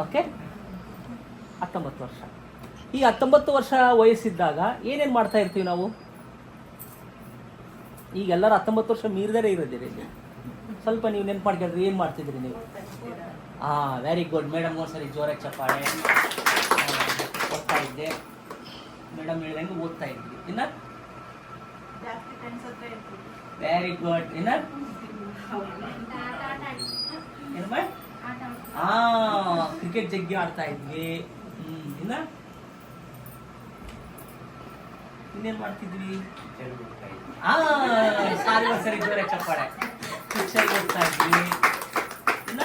Okay, 19 ವರ್ಷ. ಈ 19 ವರ್ಷ ವಯಸ್ಸಿದ್ದಾಗ ಏನೇನು ಮಾಡ್ತಾ ಇರ್ತೀವಿ ನಾವು? ಈಗ ಎಲ್ಲರೂ 19 ವರ್ಷ ಮೀರಿದರೆ ಇರೋದಿರಿ. ಸ್ವಲ್ಪ ನೀವು ನೆನ್ಪು ಮಾಡ್ಕೊಂಡ್ರೆ ಏನು ಮಾಡ್ತಿದ್ರಿ ನೀವು? Very good madam. ಒಂದ್ಸರಿ ಜೋರಾಗಿ ಚಪ್ಪಾಳೆ. ಓದ್ತಾ ಇದ್ದೆ ಮೇಡಮ್ ಹೇಳ್ದಂಗೆ ಓದ್ತಾ ಇದ್ವಿ. ಇನ್ನ ವೆರಿ ಗುಡ್. ಇನ್ನ ಏನು ಕ್ರಿಕೆಟ್ ಜಗ್ಗಿ ಆಡ್ತಾ ಇದ್ವಿ. ಇನ್ನ ಇನ್ನೇನ್ ಮಾಡ್ತಿದ್ವಿ? ಸಾರಿ ಸರಿ ಜೋರಾಗಿ ಚಪ್ಪಾಳೆ. ಪಿಕ್ಚರ್ ಓದ್ತಾ ಇದ್ವಿ. ಇನ್ನ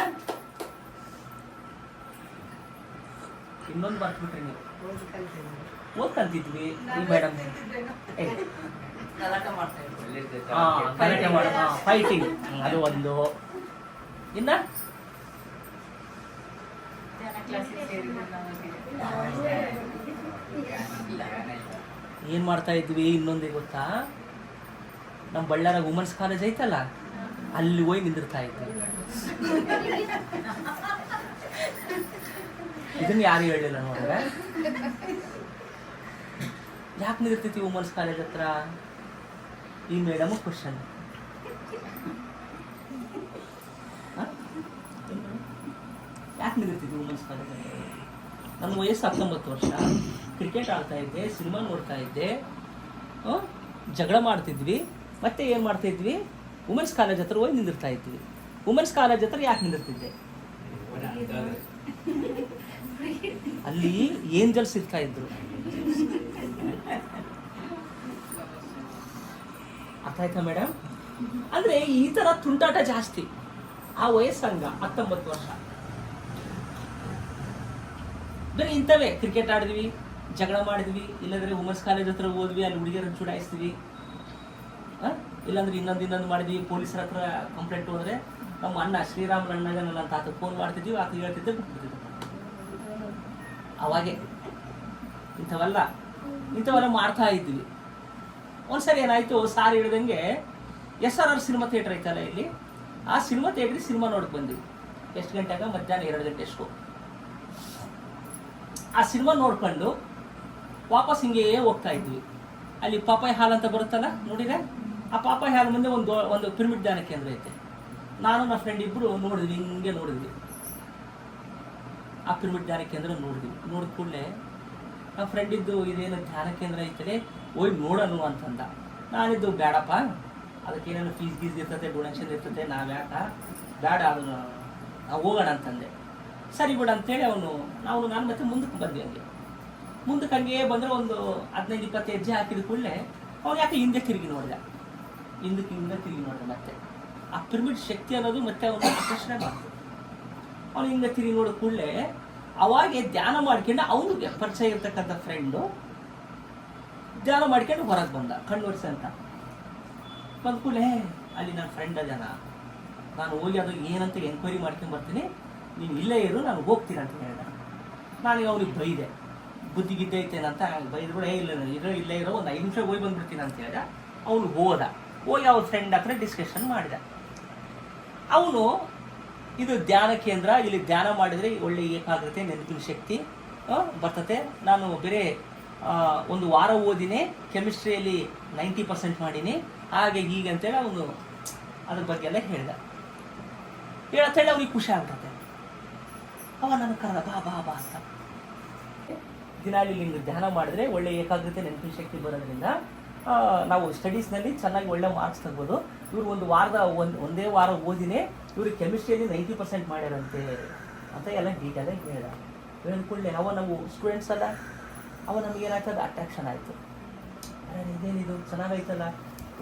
ಇನ್ನೊಂದು ಬರ್ತ್ಬಿಟ್ರಿ ನೀವು. ಓದ್ಕಂತಿದ್ವಿ. ಈ ಮೇಡಮ್ ಗಲಾಟೆ ಮಾಡ್ತಾ ಇದ್ವಿ. ಗಲಾಟೆ ಮಾಡ ಫೈಟಿಂಗ್, ಅದು ಒಂದು. ಇನ್ನ ಏನ್ ಮಾಡ್ತಾ ಇದ್ವಿ? ಇನ್ನೊಂದೇ ಗೊತ್ತಾ? ನಮ್ಮ ಬಳ್ಳಾರ ವುಮೆನ್ಸ್ ಕಾಲೇಜ್ ಐತಲ್ಲ, ಅಲ್ಲಿ ಹೋಗಿ ನಿಂದಿರ್ತಾ ಇದ್ವಿ. ಇದನ್ನ ಯಾರು ಹೇಳಿಲ್ಲ ನೋಡ್ರೆ. ಯಾಕೆ ನಿಂದಿರ್ತಿದ್ವಿ ವುಮೆನ್ಸ್ ಕಾಲೇಜ್ ಹತ್ರ? ಈ ಮೇಡಮ್ ಕ್ವಶನ್. ಯಾಕೆ ನಿಂದಿರ್ತಿದ್ವಿ ವುಮೆನ್ಸ್ ಕಾಲೇಜ್ ಹತ್ರ? ನನ್ನ ವಯಸ್ಸು 19 ವರ್ಷ. ಕ್ರಿಕೆಟ್ ಆಡ್ತಾ ಇದ್ದೆ, ಸಿನಿಮಾ ನೋಡ್ತಾ ಇದ್ದೆ, ಜಗಳ ಮಾಡ್ತಿದ್ವಿ. ಮತ್ತೆ ಏನು ಮಾಡ್ತಾ ಇದ್ವಿ? ವುಮೆನ್ಸ್ ಕಾಲೇಜ್ ಹತ್ರ ಹೋಗಿ ನಿಂದಿರ್ತಾ ಇದ್ವಿ. ವುಮೆನ್ಸ್ ಕಾಲೇಜ್ ಹತ್ರ ಯಾಕೆ ನಿಂದಿರ್ತಿದ್ದೆ? ಅಲ್ಲಿ ಏಂಜಲ್ಸ್ ಇರ್ತಾ ಇದ್ರು. ಅರ್ಥ ಆಯ್ತಾ ಮೇಡಮ್? ಅಂದ್ರೆ ಈ ತರ ತುಂಟಾಟ ಜಾಸ್ತಿ. ಆ ವಯಸ್ಸಂಗ 19 ವರ್ಷ. ಬರೀ ಇಂಥವೇ. ಕ್ರಿಕೆಟ್ ಆಡಿದ್ವಿ, ಜಗಳ ಮಾಡಿದ್ವಿ, ಇಲ್ಲಾಂದ್ರೆ ವುಮೆನ್ಸ್ ಕಾಲೇಜ್ ಹತ್ರ ಹೋದ್ವಿ, ಅಲ್ಲಿ ಹುಡುಗಿಯರನ್ನು ಚುಡಾಯಿಸ್ತೀವಿ, ಇಲ್ಲಾಂದ್ರೆ ಇನ್ನೊಂದು ಮಾಡಿದ್ವಿ. ಪೊಲೀಸರ ಹತ್ರ ಕಂಪ್ಲೇಂಟ್ ಹೋದ್ರೆ ನಮ್ಮ ಅಣ್ಣ ಶ್ರೀರಾಮನ ಅಣ್ಣಗ ನನ್ನ ತಾತ ಫೋನ್ ಮಾಡ್ತಿದ್ವಿ, ಆತ ಹೇಳ್ತಿದ್ದೆ, ಬಿಟ್ಬಿಡ್ತಿದ್ವಿ. ಅವಾಗೆ ಇಂಥವೆಲ್ಲ ಮಾಡ್ತಾ ಇದ್ವಿ. ಒಂದ್ಸರಿ ಏನಾಯ್ತು, ಸಾರಿ ಹಿಡ್ದಂಗೆ SRR ಸಿನಿಮಾ ಥಿಯೇಟರ್ ಐತಲ್ಲ ಇಲ್ಲಿ, ಆ ಸಿನಿಮಾ ಥಿಯೇಟ್ರಿಗೆ ಸಿನಿಮಾ ನೋಡಕ್ ಬಂದ್ವಿ. ಎಷ್ಟು ಗಂಟೆಗ? ಮಧ್ಯಾಹ್ನ 2 ಗಂಟೆ ಅಷ್ಟು. ಆ ಸಿನಿಮಾ ನೋಡ್ಕೊಂಡು ವಾಪಸ್ ಹಿಂಗೆ ಹೋಗ್ತಾ ಇದ್ವಿ. ಅಲ್ಲಿ ಪಾಪಾಯಿ ಹಾಲ್ ಅಂತ ಬರುತ್ತಲ್ಲ, ನೋಡಿದ್ರೆ ಆ ಪಾಪಾಯಿ ಹಾಲ್ ಮುಂದೆ ಒಂದು ಪಿರಮಿಡ್ ಧ್ಯಾನ ಕೇಂದ್ರ ಐತೆ. ನಾನು ನನ್ನ ಫ್ರೆಂಡ್ ಇಬ್ರು ನೋಡಿದ್ವಿ, ಹಿಂಗೆ ನೋಡಿದ್ವಿ. ಆ ಪಿರಮಿಡ್ ಧ್ಯಾನ ಕೇಂದ್ರ ನೋಡಿದ್ವಿ. ನೋಡಿದ ಕೂಡಲೇ ನಮ್ಮ ಫ್ರೆಂಡ್ ಇದ್ದು, ಇದೇನು ಧ್ಯಾನ ಕೇಂದ್ರ ಐತದೆ, ಹೋಗಿ ನೋಡೋಣ ಅಂತಂದ. ನಾನಿದ್ದು ಬೇಡಪ್ಪ, ಅದಕ್ಕೇನೇನು ಫೀಸ್ ಇರ್ತದೆ, ಡೊನೇಷನ್ ಇರ್ತದೆ, ನಾವ್ಯಾಕ ಬೇಡ, ಅದನ್ನು ನಾವು ಹೋಗೋಣ ಅಂತಂದೆ. ಸರಿ ಬಿಡ ಅಂತೇಳಿ ನಾನು ಮತ್ತೆ ಮುಂದಕ್ಕೆ ಬಂದ್ವಿ. ಮುಂದಕ್ಕೆ ಹಂಗೆ ಬಂದರೆ ಒಂದು 15-20 ಹೆಜ್ಜೆ ಹಾಕಿದ ಕೂಡಲೇ ಅವ್ನು ಯಾಕೆ ಹಿಂದೆ ತಿರುಗಿ ನೋಡಿದ. ಹಿಂದಕ್ಕೆ ತಿರುಗಿ ನೋಡಿದ. ಮತ್ತೆ ಆ ಪಿರಮಿಡ್ ಶಕ್ತಿ ಅನ್ನೋದು ಮತ್ತೆ ಅವನು ಪ್ರಶ್ನೆ ಮಾಡ್ತು. ಅವನು ಹಿಂದೆ ತಿರುಗಿ ನೋಡಿದ ಕೂಡಲೇ ಅವಾಗೆ ಧ್ಯಾನ ಮಾಡ್ಕೊಂಡು ಅವನಿಗೆ ಪರಿಚಯ ಇರ್ತಕ್ಕಂಥ ಫ್ರೆಂಡು ಧ್ಯಾನ ಮಾಡ್ಕೊಂಡು ಹೊರಗೆ ಬಂದ, ಕಣ್ಣು ಅಂತ. ಬಂದ ಕೂಡಲೇ ಅಲ್ಲಿ ನನ್ನ ಫ್ರೆಂಡ್ ಅದಾನ, ನಾನು ಹೋಗಿ ಅದು ಏನಂತ ಎಂಕ್ವೈರಿ ಮಾಡ್ಕೊಂಡು ಬರ್ತೀನಿ, ನೀನು ಇಲ್ಲೇ ಇರು, ನಾನು ಹೋಗ್ತೀನಿ ಅಂತ ಹೇಳಿದ. ನಾನೀಗ ಅವನಿಗೆ ಬೈದೆ, ಬುದ್ಧಿ ಗಿದ್ದೈತೇನಂತ ಬೈದ್ರು. ಇಲ್ಲೇ ಇರೋ ಒಂದು 5 ನಿಮಿಷ ಹೋಗಿ ಬಂದ್ಬಿಡ್ತೀನಿ ಅಂತ ಹೇಳಿದ. ಅವನು ಹೋಗಿ ಅವ್ರ ಫ್ರೆಂಡ್ ಹತ್ರ ಡಿಸ್ಕಷನ್ ಮಾಡಿದ. ಅವನು ಇದು ಧ್ಯಾನ ಕೇಂದ್ರ, ಇಲ್ಲಿ ಧ್ಯಾನ ಮಾಡಿದರೆ ಒಳ್ಳೆ ಏಕಾಗ್ರತೆ, ನೆನಪಿನ ಶಕ್ತಿ ಬರ್ತತೆ. ನಾನು ಬೇರೆ 1 ವಾರ ಓದಿನೇ, ಕೆಮಿಸ್ಟ್ರಿಯಲ್ಲಿ 90% ಮಾಡೀನಿ, ಹಾಗೆ ಹೀಗೆ ಅಂತೇಳಿ ಅವನು ಅದ್ರ ಬಗ್ಗೆ ಎಲ್ಲ ಹೇಳ್ದ. ಹೇಳತ್ತೇಳಿ ಅವ್ನಿಗೆ ಖುಷಿ ಆಗ್ತದೆ. ಅವ ನನ್ನ ಕರೆದ, ಬಾ ಅಂತ. ದಿನಾಲಿ ಹಿಂಗೆ ಧ್ಯಾನ ಮಾಡಿದ್ರೆ ಒಳ್ಳೆ ಏಕಾಗ್ರತೆ, ನೆನಪಿನ ಶಕ್ತಿ ಬರೋದ್ರಿಂದ ನಾವು ಸ್ಟಡೀಸ್ನಲ್ಲಿ ಚೆನ್ನಾಗಿ ಒಳ್ಳೆ ಮಾರ್ಕ್ಸ್ ತಗ್ಬೋದು. ಇವ್ರು ಒಂದೇ ವಾರ ಓದಿನೇ ಇವ್ರಿಗೆ ಕೆಮಿಸ್ಟ್ರಿಯಲ್ಲಿ 90% ಮಾಡ್ಯಾರಂತೆ ಅಂತ ಎಲ್ಲ ಡೀಟೇಲಾಗಿ ಹೇಳ್ದ. ಹೇಳಿದ ಕೂಡಲೇ ನಾವು ಸ್ಟೂಡೆಂಟ್ಸ್ ಅಲ್ಲ, ನಮಗೇನಾಗ್ತದೆ, ಅಟ್ರಾಕ್ಷನ್ ಆಯಿತು. ಇದೇನಿದು ಚೆನ್ನಾಗೈತಲ್ಲ,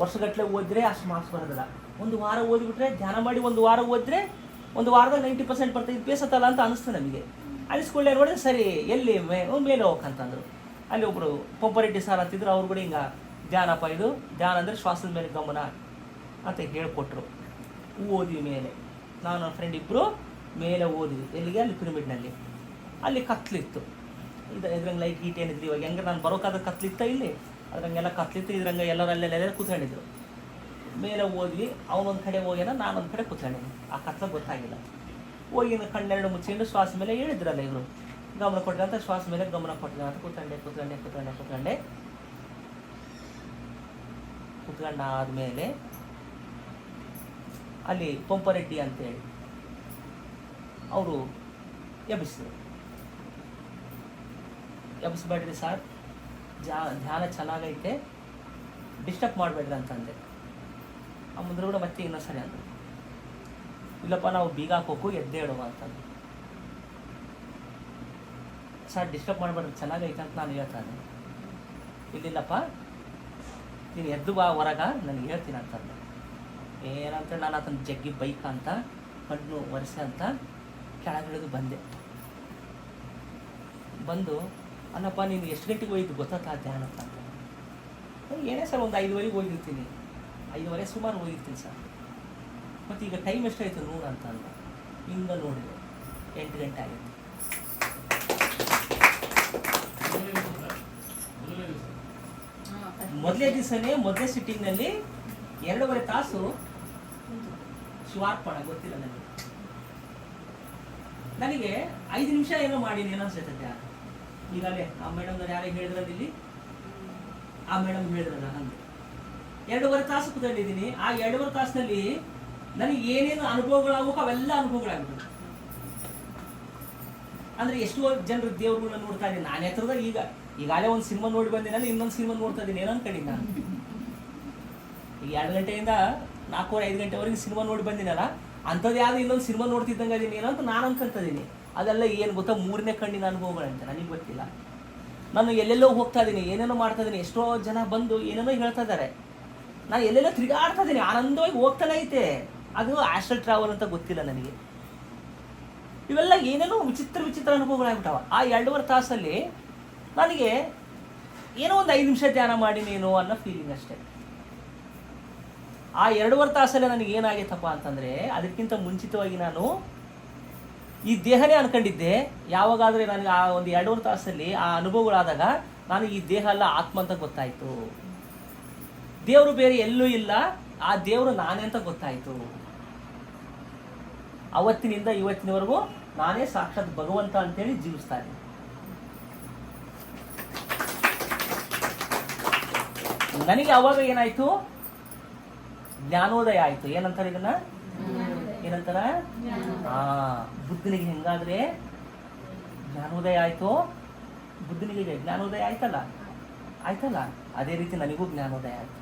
ವರ್ಷಗಟ್ಟಲೆ ಓದಿದ್ರೆ ಅಷ್ಟು ಮಾರ್ಕ್ಸ್ ಬರೋದಿಲ್ಲ. 1 ವಾರ ಓದಿಬಿಟ್ರೆ, ಧ್ಯಾನ ಮಾಡಿ 1 ವಾರ ಓದಿದ್ರೆ 1 ವಾರದಾಗ 90% ಬರ್ತದೆ, ಬೇಸತ್ತಲ್ಲ ಅಂತ ಅನಿಸ್ತು ನಮಗೆ. ಅನಿಸ್ಕೊಳ್ಳೆ ನೋಡಿದ್ರೆ ಸರಿ, ಎಲ್ಲಿ ಮೇಲೆ ಹೋಗಕ್ಕಂತಂದ್ರು. ಅಲ್ಲಿ ಒಬ್ಬರು ಪಂಪರೆಡ್ಡಿ ಸಾರ್ ಅಂತಿದ್ರು, ಅವ್ರು ಕೂಡ ಹಿಂಗೆ ಧ್ಯಾನಪ್ಪ, ಇದು ಧ್ಯಾನ ಅಂದರೆ ಶ್ವಾಸದ ಮೇಲೆ ಗಮನ ಅಂತ ಹೇಳಿಕೊಟ್ರು. ಓದ್ವಿ ಮೇಲೆ. ನಾನು ನನ್ನ ಫ್ರೆಂಡ್ ಇಬ್ಬರು ಮೇಲೆ ಓದ್ವಿ. ಎಲ್ಲಿಗೆ? ಅಲ್ಲಿ ಪಿರಮಿಡ್ನಲ್ಲಿ. ಅಲ್ಲಿ ಕತ್ಲಿತ್ತು. ಇದ್ರಂಗೆ ಲೈಟ್ ಗೀಟ್ ಏನಿದ್ರು. ಇವಾಗ ಹೆಂಗೆ ನಾನು ಬರೋಕ್ಕಾದ್ರೆ ಕತ್ಲಿತ್ತ, ಇಲ್ಲಿ ಅದ್ರಂಗೆಲ್ಲ ಕತ್ಲಿತ್ತು. ಇದ್ರಂಗೆ ಎಲ್ಲರಲ್ಲೆಲ್ಲ ಕೂತ್ಕೊಂಡಿದ್ರು. ಮೇಲೆ ಓದ್ವಿ. ಅವನೊಂದು ಕಡೆ ಹೋಗ್ಯಾನ, ನಾನೊಂದು ಕಡೆ ಕೂತ್ಕೊಂಡಿದ್ದೀನಿ. ಆ ಕತ್ಲ ಗೊತ್ತಾಗಿಲ್ಲ. ಹೋಗಿ ಕಣ್ಣೆರಡು ಮುಚ್ಚಿಕೊಂಡು ಶ್ವಾಸ ಮೇಲೆ ಹೇಳಿದ್ರಲ್ಲ ಇವರು ಗಮನ ಕೊಟ್ಟರೆ ಅಂತ ಶ್ವಾಸ ಮೇಲೆ ಗಮನ ಕೊಟ್ಟಿದೆ ಅಂತ ಕುತ್ಕೊಂಡಾದ್ಮೇಲೆ ಅಲ್ಲಿ ಪಂಪರೆಡ್ಡಿ ಅಂತೇಳಿ ಅವರು ಎಬ್ಬಿಸಿದ್ರು. ಎಬ್ಬಿಸ್ಬೇಡ್ರಿ ಸರ್, ಧ್ಯಾನ ಚೆನ್ನಾಗೈತೆ, ಡಿಸ್ಟರ್ಬ್ ಮಾಡಬೇಡ್ರಿ ಅಂತಂದೆ. ಆ ಮುಂದೆ ಕೂಡ ಮತ್ತೆ ಇನ್ನೊಂದ್ಸರಿ ಅಂದರು, ಇಲ್ಲಪ್ಪ ನಾವು ಬೀಗ ಹಾಕೋಕು ಎದ್ದೇಳುವ ಅಂತಂದು. ಸರ್ ಡಿಸ್ಟರ್ಬ್ ಮಾಡಬೇಡ್ರಿ, ಚೆನ್ನಾಗೈತೆ ಅಂತ ನಾನು ಹೇಳ್ತಾನೆ. ಇಲ್ಲಿಲ್ಲಪ್ಪ, ನೀನು ಎದ್ದು ಬಾ ಹೊರಗ, ನನಗೆ ಹೇಳ್ತೀನಿ ಅಂತಂದೆ. ಏನಂತ ನಾನು ಅದನ್ನು ಜಗ್ಗಿ ಬೈಕ್ ಅಂತ ಕಣ್ಣು ಒರೆಸೆ ಅಂತ ಕೆಳಗಿಳಿದು ಬಂದೆ. ಬಂದು ಅಲ್ಲಪ್ಪ ನೀನು ಎಷ್ಟು ಗಂಟೆಗೆ ಹೋಗಿದ್ದು ಗೊತ್ತಾ ಧ್ಯಾನಕ್ಕೆ ಅಂತ. ಏನೇ ಸರ್ ಒಂದು 5:30 ಹೋಗಿರ್ತೀನಿ, 5:30 ಸುಮಾರು ಹೋಗಿರ್ತೀನಿ ಸರ್. ಮತ್ತು ಈಗ ಟೈಮ್ ಎಷ್ಟಾಯಿತು ನೋಡು ಅಂತ ಅಂದ. ಹಿಂಗೆ ನೋಡಿದೆ 8 ಗಂಟೆ ಆಗಿತ್ತು. ಮೊದಲೇ ದಿವಸನೇ ಮೊದಲೇ ಸಿಟ್ಟಿಂಗ್ನಲ್ಲಿ 2.5 ತಾಸು ಶಿವಾರ್ಪಣ ಗೊತ್ತಿಲ್ಲ ನನಗೆ 5 ನಿಮಿಷ ಏನೋ ಮಾಡೀನಿ ಏನೋ ಅನ್ಸುತ್ತೆ. ಈಗಾಗಲೇ ಆ ಮೇಡಮ್ನವ್ರು ಯಾರಿಗೆ ಹೇಳಿದ್ರಲ್ಲಿ ಇಲ್ಲಿ ಆ ಮೇಡಮ್ ಹೇಳಿದ್ರಲ್ಲ ಹಂಗೆ 2.5 ತಾಸು ಕೂತ್ಕೊಂಡಿದ್ದೀನಿ. ಆ 2.5 ತಾಸಿನಲ್ಲಿ ನನಗೆ ಏನೇನು ಅನುಭವಗಳಾಗಬೇಕು ಅವೆಲ್ಲ ಅನುಭವಗಳಾಗ್ಬಿಟ್ಟು. ಅಂದರೆ ಎಷ್ಟೋ ಜನರು ದೇವ್ರುಗಳನ್ನ ನೋಡ್ತಾ ಇದ್ದೀನಿ. ನಾನು ಹತ್ರದ ಈಗಾಗಲೇ ಒಂದು ಸಿನಿಮಾ ನೋಡಿ ಬಂದಿನಲ್ಲ, ಇನ್ನೊಂದು ಸಿನಿಮಾ ನೋಡ್ತಾ ಇದ್ದೀನಿ ಏನೋ ಅನ್ಕೊಂಡಿದ್ದೀನಿ ನಾನು. ಈಗ 2 ಗಂಟೆಯಿಂದ 4-5 ಗಂಟೆವರೆಗೆ ಸಿನಿಮಾ ನೋಡಿ ಬಂದಿನಲ್ಲ, ಅಂಥದ್ದು ಯಾವುದು ಇನ್ನೊಂದು ಸಿನಿಮಾ ನೋಡ್ತಿದ್ದಂಗೆ ಅದೀನಿ ಏನೋ ಅಂತ ನಾನು ಅನ್ಕೊಂತಿದ್ದೀನಿ. ಅದೆಲ್ಲ ಏನು ಗೊತ್ತಾ, 3ನೇ ಕಣ್ಣಿನ ಅನುಭವಗಳಂತೆ. ನನಗೆ ಗೊತ್ತಿಲ್ಲ. ನಾನು ಎಲ್ಲೆಲ್ಲೋ ಹೋಗ್ತಾ ಇದ್ದೀನಿ, ಏನೇನೋ ಮಾಡ್ತಾ ಇದ್ದೀನಿ. ಎಷ್ಟೋ ಜನ ಬಂದು ಏನೇನೋ ಹೇಳ್ತಾ ಇದ್ದಾರೆ. ನಾನು ಎಲ್ಲೆಲ್ಲೋ ತಿರುಗಾಡ್ತಾ ಇದ್ದೀನಿ, ಆನಂದವಾಗಿ ಹೋಗ್ತಾನೆ ಐತೆ. ಅದು ಆಸ್ಟ್ರಲ್ ಟ್ರಾವೆಲ್ ಅಂತ ಗೊತ್ತಿಲ್ಲ ನನಗೆ. ಇವೆಲ್ಲ ಏನೇನೋ ವಿಚಿತ್ರ ಅನುಭವಗಳಾಗ್ಬಿಟ್ಟವ. ಆ 2.5 ತಾಸಲ್ಲಿ ನನಗೆ ಏನೋ ಒಂದು 5 ನಿಮಿಷ ಧ್ಯಾನ ಮಾಡಿನೇನೋ ಅನ್ನೋ ಫೀಲಿಂಗ್ ಅಷ್ಟೇ. ಆ 2.5 ತಾಸಲ್ಲೇ ನನಗೆ ಏನಾಗೈತಪ್ಪ ಅಂತಂದರೆ, ಅದಕ್ಕಿಂತ ಮುಂಚಿತವಾಗಿ ನಾನು ಈ ದೇಹನೇ ಅನ್ಕೊಂಡಿದ್ದೆ. ಯಾವಾಗಾದರೆ ನನಗೆ ಆ ಒಂದು 2.5 ತಾಸಲ್ಲಿ ಆ ಅನುಭವಗಳಾದಾಗ ನಾನು ಈ ದೇಹ ಅಲ್ಲ ಆತ್ಮ ಅಂತ ಗೊತ್ತಾಯಿತು. ದೇವರು ಬೇರೆ ಎಲ್ಲೂ ಇಲ್ಲ, ಆ ದೇವರು ನಾನೇ ಅಂತ ಗೊತ್ತಾಯಿತು. ಅವತ್ತಿನಿಂದ ಇವತ್ತಿನವರೆಗೂ ನಾನೇ ಸಾಕ್ಷಾತ್ ಭಗವಂತ ಅಂತೇಳಿ ಜೀವಿಸ್ತಾ ಇದ್ದೀನಿ. ನನಗೆ ಅವಾಗ ಏನಾಯ್ತು, ಜ್ಞಾನೋದಯ ಆಯ್ತು. ಏನಂತಾರೆ ಇದನ್ನ, ಏನಂತಾರ, ಬುದ್ಧನಿಗೆ ಹೆಂಗಾದ್ರೆ ಜ್ಞಾನೋದಯ ಆಯ್ತು, ಬುದ್ಧನಿಗೆ ಜ್ಞಾನೋದಯ ಆಯ್ತಲ್ಲ, ಅದೇ ರೀತಿ ನನಗೂ ಜ್ಞಾನೋದಯ ಆಯ್ತು.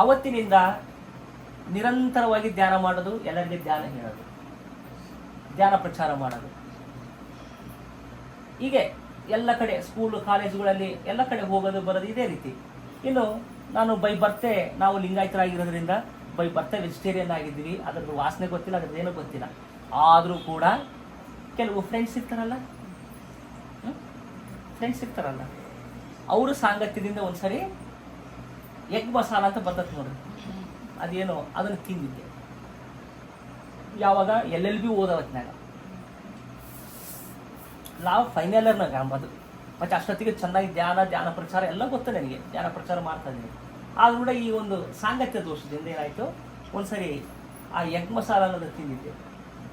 ಅವತ್ತಿನಿಂದ ನಿರಂತರವಾಗಿ ಧ್ಯಾನ ಮಾಡೋದು, ಎಲ್ಲರಿಗೆ ಧ್ಯಾನ ಹೇಳೋದು, ಧ್ಯಾನ ಪ್ರಚಾರ ಮಾಡೋದು. ಹೀಗೆ ಎಲ್ಲ ಕಡೆ ಸ್ಕೂಲು ಕಾಲೇಜುಗಳಲ್ಲಿ ಎಲ್ಲ ಕಡೆ ಹೋಗೋದು ಬರೋದು ಇದೇ ರೀತಿ. ಇನ್ನು ನಾನು ಬೈ ಬರ್ತೆ, ನಾವು ಲಿಂಗಾಯತರಾಗಿರೋದ್ರಿಂದ ಬೈ ಬರ್ತೆ ವೆಜಿಟೇರಿಯನ್ ಆಗಿದ್ದೀವಿ. ಅದ್ರದ್ದು ವಾಸನೆ ಗೊತ್ತಿಲ್ಲ, ಅದ್ರದ್ದು ಏನೂ ಗೊತ್ತಿಲ್ಲ. ಆದರೂ ಕೂಡ ಕೆಲವು ಫ್ರೆಂಡ್ಸ್ ಇರ್ತಾರಲ್ಲ, ಅವರು ಸಾಂಗತ್ಯದಿಂದ ಒಂದ್ಸರಿ ಎಗ್ ಮಸಾಲ ಅಂತ ಬರ್ತದೆ ನೋಡ್ರಿ, ಅದೇನೋ ಅದನ್ನು ತಿಂದಿದ್ದೆ. ಯಾವಾಗ LLB ಓದೋ ಹೊತ್ನಾಗ, ನಾವು ಫೈನಲ್ ಇಯರ್ನಾಗ ಅಂಬದು. ಮತ್ತು ಅಷ್ಟೊತ್ತಿಗೆ ಚೆನ್ನಾಗಿ ಧ್ಯಾನ ಪ್ರಚಾರ ಎಲ್ಲ ಗೊತ್ತು ನನಗೆ, ಧ್ಯಾನ ಪ್ರಚಾರ ಮಾಡ್ತಾ ಇದ್ದೀನಿ. ಆದ್ರೂ ಕೂಡ ಈ ಒಂದು ಸಾಂಗತ್ಯ ದೋಷದಿಂದ ಏನಾಯಿತು, ಒಂದ್ಸರಿ ಆ ಎಗ್ ಮಸಾಲ ಅನ್ನೋದು ತಿಂದಿದ್ದೆ.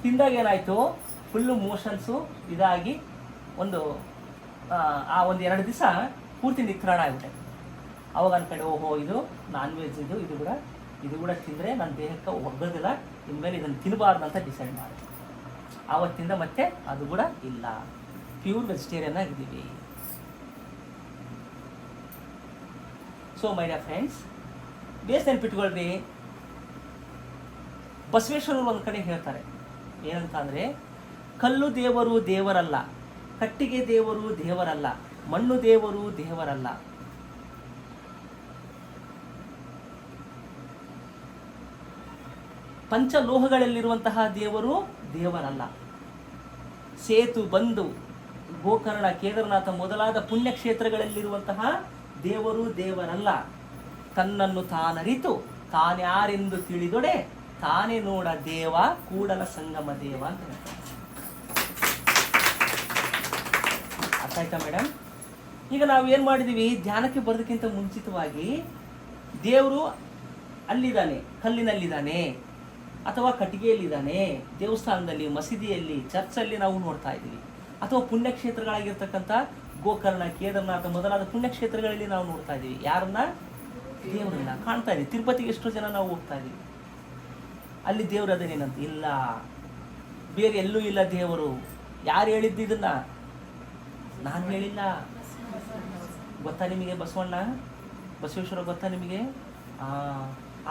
ತಿಂದಾಗ ಏನಾಯಿತು, ಫುಲ್ಲು ಮೋಷನ್ಸು ಇದಾಗಿ ಒಂದು 2 ದಿವಸ ಪೂರ್ತಿ ನಿತ್ರಾಣ ಆಗ್ಬಿಟ್ಟೆ. ಅವಾಗ ಅನ್ಕಡೆ, ಓಹೋ ಇದು ನಾನ್ ವೆಜ್, ಇದು ಕೂಡ ತಿಂದರೆ ನನ್ನ ದೇಹಕ್ಕೆ ಒಗ್ಗೋದಿಲ್ಲ, ಇನ್ಮೇಲೆ ಇದನ್ನು ತಿನ್ನಬಾರ್ದು ಅಂತ ಡಿಸೈಡ್ ಮಾಡಿ ಆವತ್ತಿಂದ ಮತ್ತೆ ಅದು ಕೂಡ ಇಲ್ಲ, ಪ್ಯೂರ್ ವೆಜಿಟೇರಿಯನ್ ಆಗಿದ್ದೀವಿ. ಸೊ ಮೈ ಡಿಯರ್ ಫ್ರೆಂಡ್ಸ್, ಬೇಸ್ ನೆನ್ಪಿಟ್ಕೊಳ್ರಿ, ಬಸವೇಶ್ವರರು ಒಂದು ಕಡೆ ಹೇಳ್ತಾರೆ ಏನಂತ ಅಂದರೆ, ಕಲ್ಲು ದೇವರು ದೇವರಲ್ಲ, ಕಟ್ಟಿಗೆ ದೇವರು ದೇವರಲ್ಲ, ಮಣ್ಣು ದೇವರು ದೇವರಲ್ಲ, ಪಂಚಲೋಹಗಳಲ್ಲಿರುವಂತಹ ದೇವರು ದೇವರಲ್ಲ, ಸೇತು, ಬಂದು, ಗೋಕರ್ಣ, ಕೇದಾರನಾಥ ಮೊದಲಾದ ಪುಣ್ಯಕ್ಷೇತ್ರಗಳಲ್ಲಿರುವಂತಹ ದೇವರು ದೇವರಲ್ಲ, ತನ್ನನ್ನು ತಾನರಿತು ತಾನ್ಯಾರೆಂದು ತಿಳಿದೊಡೆ ತಾನೇ ನೋಡ ದೇವ ಕೂಡಲ ಸಂಗಮ ದೇವ ಅಂತ ಹೇಳ್ತಾರೆ. ಅರ್ಥ ಆಯ್ತಾ ಮೇಡಮ್? ಈಗ ನಾವು ಏನು ಮಾಡಿದ್ದೀವಿ, ಧ್ಯಾನಕ್ಕೆ ಬರೋದಕ್ಕಿಂತ ಮುಂಚಿತವಾಗಿ ದೇವರು ಅಲ್ಲಿದ್ದಾನೆ, ಕಲ್ಲಿನಲ್ಲಿದ್ದಾನೆ ಅಥವಾ ಕಟ್ಟಿಗೆಯಲ್ಲಿದ್ದಾನೆ, ದೇವಸ್ಥಾನದಲ್ಲಿ, ಮಸೀದಿಯಲ್ಲಿ, ಚರ್ಚಲ್ಲಿ ನಾವು ನೋಡ್ತಾ ಇದ್ದೀವಿ. ಅಥವಾ ಪುಣ್ಯಕ್ಷೇತ್ರಗಳಾಗಿರ್ತಕ್ಕಂಥ ಗೋಕರ್ಣ, ಕೇದಾರನಾಥ ಮೊದಲಾದ ಪುಣ್ಯಕ್ಷೇತ್ರಗಳಲ್ಲಿ ನಾವು ನೋಡ್ತಾ ಇದ್ದೀವಿ. ಯಾರನ್ನ? ದೇವರನ್ನ ಕಾಣ್ತಾ ಇದ್ದೀವಿ. ತಿರುಪತಿಗೆ ಎಷ್ಟೋ ಜನ ನಾವು ಹೋಗ್ತಾ ಇದ್ದೀವಿ. ಅಲ್ಲಿ ದೇವರು ಅದೇನೇನಂತ ಇಲ್ಲ, ಬೇರೆ ಎಲ್ಲೂ ಇಲ್ಲ ದೇವರು. ಯಾರು ಹೇಳಿದ್ದು ಇದನ್ನ? ನಾನು ಹೇಳಿಲ್ಲ. ಗೊತ್ತಾ ನಿಮಗೆ ಬಸವಣ್ಣ, ಬಸವೇಶ್ವರ ಗೊತ್ತಾ ನಿಮಗೆ?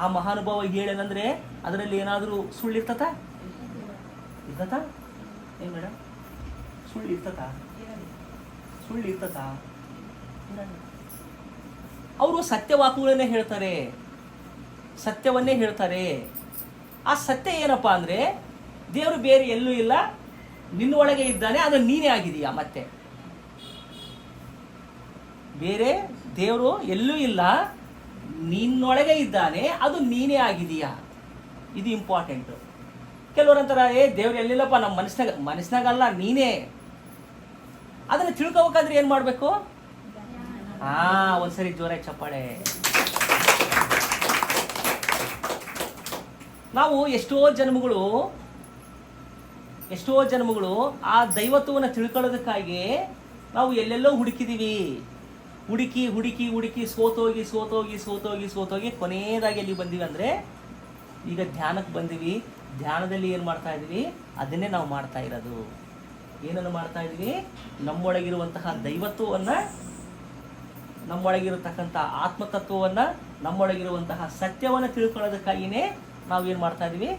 ಆ ಮಹಾನುಭಾವ ಹೇಳೇನಂದ್ರೆ ಅದರಲ್ಲಿ ಏನಾದರೂ ಸುಳ್ಳಿರ್ತತ? ಇರ್ತತ? ಏನು ಮೇಡಮ್, ಸುಳ್ಳು ಇರ್ತತ? ಸುಳ್ಳು ಇರ್ತತ? ಅವರು ಸತ್ಯವಾಕುಗಳನ್ನೇ ಹೇಳ್ತಾರೆ, ಸತ್ಯವನ್ನೇ ಹೇಳ್ತಾರೆ. ಆ ಸತ್ಯ ಏನಪ್ಪ ಅಂದರೆ ದೇವರು ಬೇರೆ ಎಲ್ಲೂ ಇಲ್ಲ, ನಿನ್ನೊಳಗೆ ಇದ್ದಾನೆ, ಅದು ನೀನೇ ಆಗಿದೀಯಾ. ಮತ್ತೆ ಬೇರೆ ದೇವರು ಎಲ್ಲೂ ಇಲ್ಲ, ನಿನ್ನೊಳಗೆ ಇದ್ದಾನೆ, ಅದು ನೀನೇ ಆಗಿದೀಯಾ. ಇದು ಇಂಪಾರ್ಟೆಂಟು. ಕೆಲವರಂತರ ದೇವ್ರು ಎಲ್ಲಿಲ್ಲಪ್ಪ, ನಮ್ಮ ಮನಸ್ಸಿನಾಗಲ್ಲ, ನೀನೇ. ಅದನ್ನು ತಿಳ್ಕೋಬೇಕಾದ್ರೆ ಏನು ಮಾಡಬೇಕು? ಒಂದ್ಸರಿ ಜೋರಾಗಿ ಚಪ್ಪಾಳೆ. ನಾವು ಎಷ್ಟೋ ಜನ್ಮಗಳು ಆ ದೈವತ್ವವನ್ನು ತಿಳ್ಕೊಳ್ಳೋದಕ್ಕಾಗಿ ನಾವು ಎಲ್ಲೆಲ್ಲೋ ಹುಡುಕಿದೀವಿ. ಹುಡುಕಿ ಸೋತೋಗಿ ಕೊನೆಯದಾಗಿ ಎಲ್ಲಿ ಬಂದೀವಿ ಅಂದರೆ ಈಗ ಧ್ಯಾನಕ್ಕೆ ಬಂದೀವಿ. ಧ್ಯಾನದಲ್ಲಿ ಏನು ಮಾಡ್ತಾ ಇದ್ದೀವಿ? ಅದನ್ನೇ ನಾವು ಮಾಡ್ತಾ ಇರೋದು. ಏನನ್ನು ಮಾಡ್ತಾ ಇದ್ದೀವಿ? ನಮ್ಮೊಳಗಿರುವಂತಹ ದೈವತ್ವವನ್ನು, ನಮ್ಮೊಳಗಿರತಕ್ಕಂಥ ಆತ್ಮತತ್ವವನ್ನು, ನಮ್ಮೊಳಗಿರುವಂತಹ ಸತ್ಯವನ್ನು ತಿಳ್ಕೊಳ್ಳೋದಕ್ಕಾಗಿಯೇ ನಾವು ಏನು ಮಾಡ್ತಾ ಇದ್ದೀವಿ?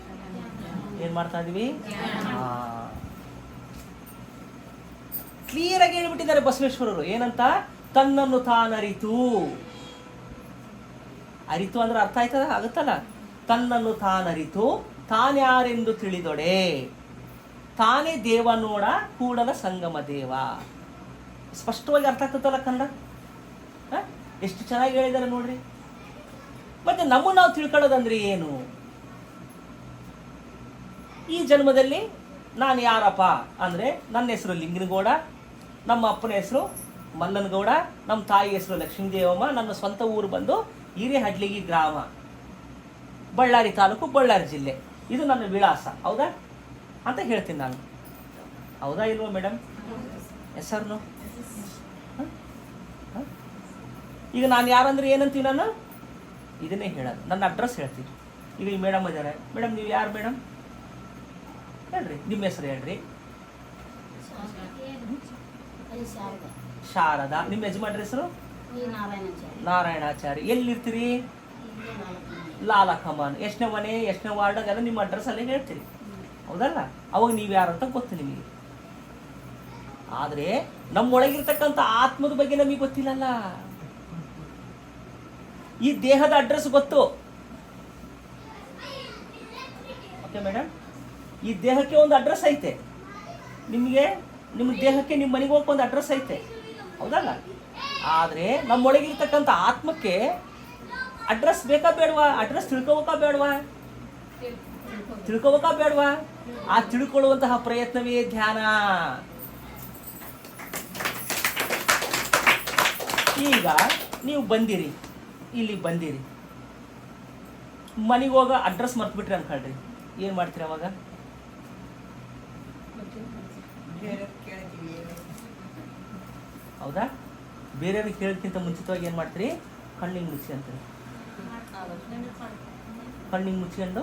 ಕ್ಲಿಯರಾಗಿ ಹೇಳ್ಬಿಟ್ಟಿದ್ದಾರೆ ಬಸವೇಶ್ವರರು. ಏನಂತ? ತನ್ನನ್ನು ತಾನರಿತು. ಅರಿತು ಅಂದ್ರೆ ಅರ್ಥ ಆಗುತ್ತಲ್ಲ. ತನ್ನನ್ನು ತಾನರಿತು ತಾನ್ಯಾರೆಂದು ತಿಳಿದೊಡೆ, ತಾನೇ ದೇವ ನೋಡ ಕೂಡಲ ಸಂಗಮ ದೇವ. ಸ್ಪಷ್ಟವಾಗಿ ಅರ್ಥ ಆಗ್ತದಲ್ಲ ಕನ್ನಡ? ಎಷ್ಟು ಚೆನ್ನಾಗಿ ಹೇಳಿದ್ದಾರೆ ನೋಡ್ರಿ. ಮತ್ತೆ ನಮ್ಮನ್ನು ನಾವು ತಿಳ್ಕೊಳ್ಳೋದಂದ್ರೆ ಏನು? ಈ ಜನ್ಮದಲ್ಲಿ ನಾನು ಯಾರಪ್ಪ ಅಂದರೆ, ನನ್ನ ಹೆಸರು ಲಿಂಗನಗೌಡ, ನಮ್ಮ ಅಪ್ಪನ ಹೆಸರು ಮಲ್ಲನಗೌಡ, ನಮ್ಮ ತಾಯಿ ಹೆಸರು ಲಕ್ಷ್ಮೀದೇವಮ್ಮ, ನನ್ನ ಸ್ವಂತ ಊರು ಬಂದು ಹಿರೇಹಡ್ಲಿಗಿ ಗ್ರಾಮ, ಬಳ್ಳಾರಿ ತಾಲೂಕು, ಬಳ್ಳಾರಿ ಜಿಲ್ಲೆ. ಇದು ನನ್ನ ವಿಳಾಸ. ಹೌದಾ ಅಂತ ಹೇಳ್ತೀನಿ ನಾನು. ಹೌದಾ ಇಲ್ವಾ ಮೇಡಮ್? Yes sir no? ಈಗ ನಾನು ಯಾರಂದ್ರೆ ಏನಂತೀವಿ? ನಾನು ಇದನ್ನೇ ಹೇಳೋದು, ನನ್ನ ಅಡ್ರೆಸ್ ಹೇಳ್ತೀನಿ. ಈಗ ಈ ಮೇಡಮ್ ಇದ್ದಾರೆ. ಮೇಡಮ್ ನೀವು ಯಾರು ಮೇಡಮ್? ಹೇಳ್ರಿ, ನಿಮ್ಮ ಹೆಸರು ಹೇಳ್ರಿ. ಶಾರದಾ. ನಿಮ್ಮ ಯಜಮಾನ್ರ ಹೆಸರು? ನಾರಾಯಣಾಚಾರಿ. ಎಲ್ಲಿರ್ತೀರಿ? ಲಾಲಾ ಕಮಾನ್. ಎಷ್ಟನೇ ಮನೆ, ಎಷ್ಟನೇ ವಾರ್ಡಾಗೆಲ್ಲ ನಿಮ್ಮ ಅಡ್ರೆಸ್ ಅಲ್ಲೇ ಹೇಳ್ತೀರಿ. ಹೌದಲ್ಲ? ಅವಾಗ ನೀವು ಯಾರಂತ ಗೊತ್ತು ನಿಮಗೆ. ಆದರೆ ನಮ್ಮೊಳಗಿರ್ತಕ್ಕಂಥ ಆತ್ಮದ ಬಗ್ಗೆ ನಮಗೆ ಗೊತ್ತಿಲ್ಲಲ್ಲ. ಈ ದೇಹದ ಅಡ್ರೆಸ್ ಗೊತ್ತು. Okay madam? ಈ ದೇಹಕ್ಕೆ ಒಂದು ಅಡ್ರೆಸ್ ಐತೆ. ನಿಮಗೆ, ನಿಮ್ಮ ದೇಹಕ್ಕೆ, ನಿಮ್ಮ ಮನೆಗೆ ಹೋಗಕ್ಕೆ ಒಂದು ಅಡ್ರೆಸ್ ಐತೆ. ಹೌದಲ್ಲ? ಆದರೆ ನಮ್ಮೊಳಗಿರ್ತಕ್ಕಂಥ ಆತ್ಮಕ್ಕೆ ಅಡ್ರೆಸ್ ಬೇಕಾ ಬೇಡವಾ? ಅಡ್ರೆಸ್ ತಿಳ್ಕೋಬೇಕಾ ಬೇಡವಾ? ಆ ತಿಳ್ಕೊಳ್ಳುವಂತಹ ಪ್ರಯತ್ನವೇ ಧ್ಯಾನ. ಈಗ ನೀವು ಬಂದಿರಿ, ಇಲ್ಲಿ ಬಂದಿರಿ, ಮನೆಗೆ ಹೋಗೋ ಅಡ್ರೆಸ್ ಮರ್ತ್ಬಿಟ್ರಿ ಅನ್ಕೊಳ್ರಿ, ಏನು ಮಾಡ್ತೀರಿ ಅವಾಗ? ಹೌದಾ? ಬೇರೆಯವ್ರಿಗೆ ಕೇಳೋದಕ್ಕಿಂತ ಮುಂಚಿತವಾಗಿ ಏನು ಮಾಡ್ತೀರಿ? ಕಣ್ಣಿಗೆ ಮುಚ್ಚಿ ಅಂತೀರಿ. ಕಣ್ಣಿಗೆ ಮುಚ್ಕೊಂಡು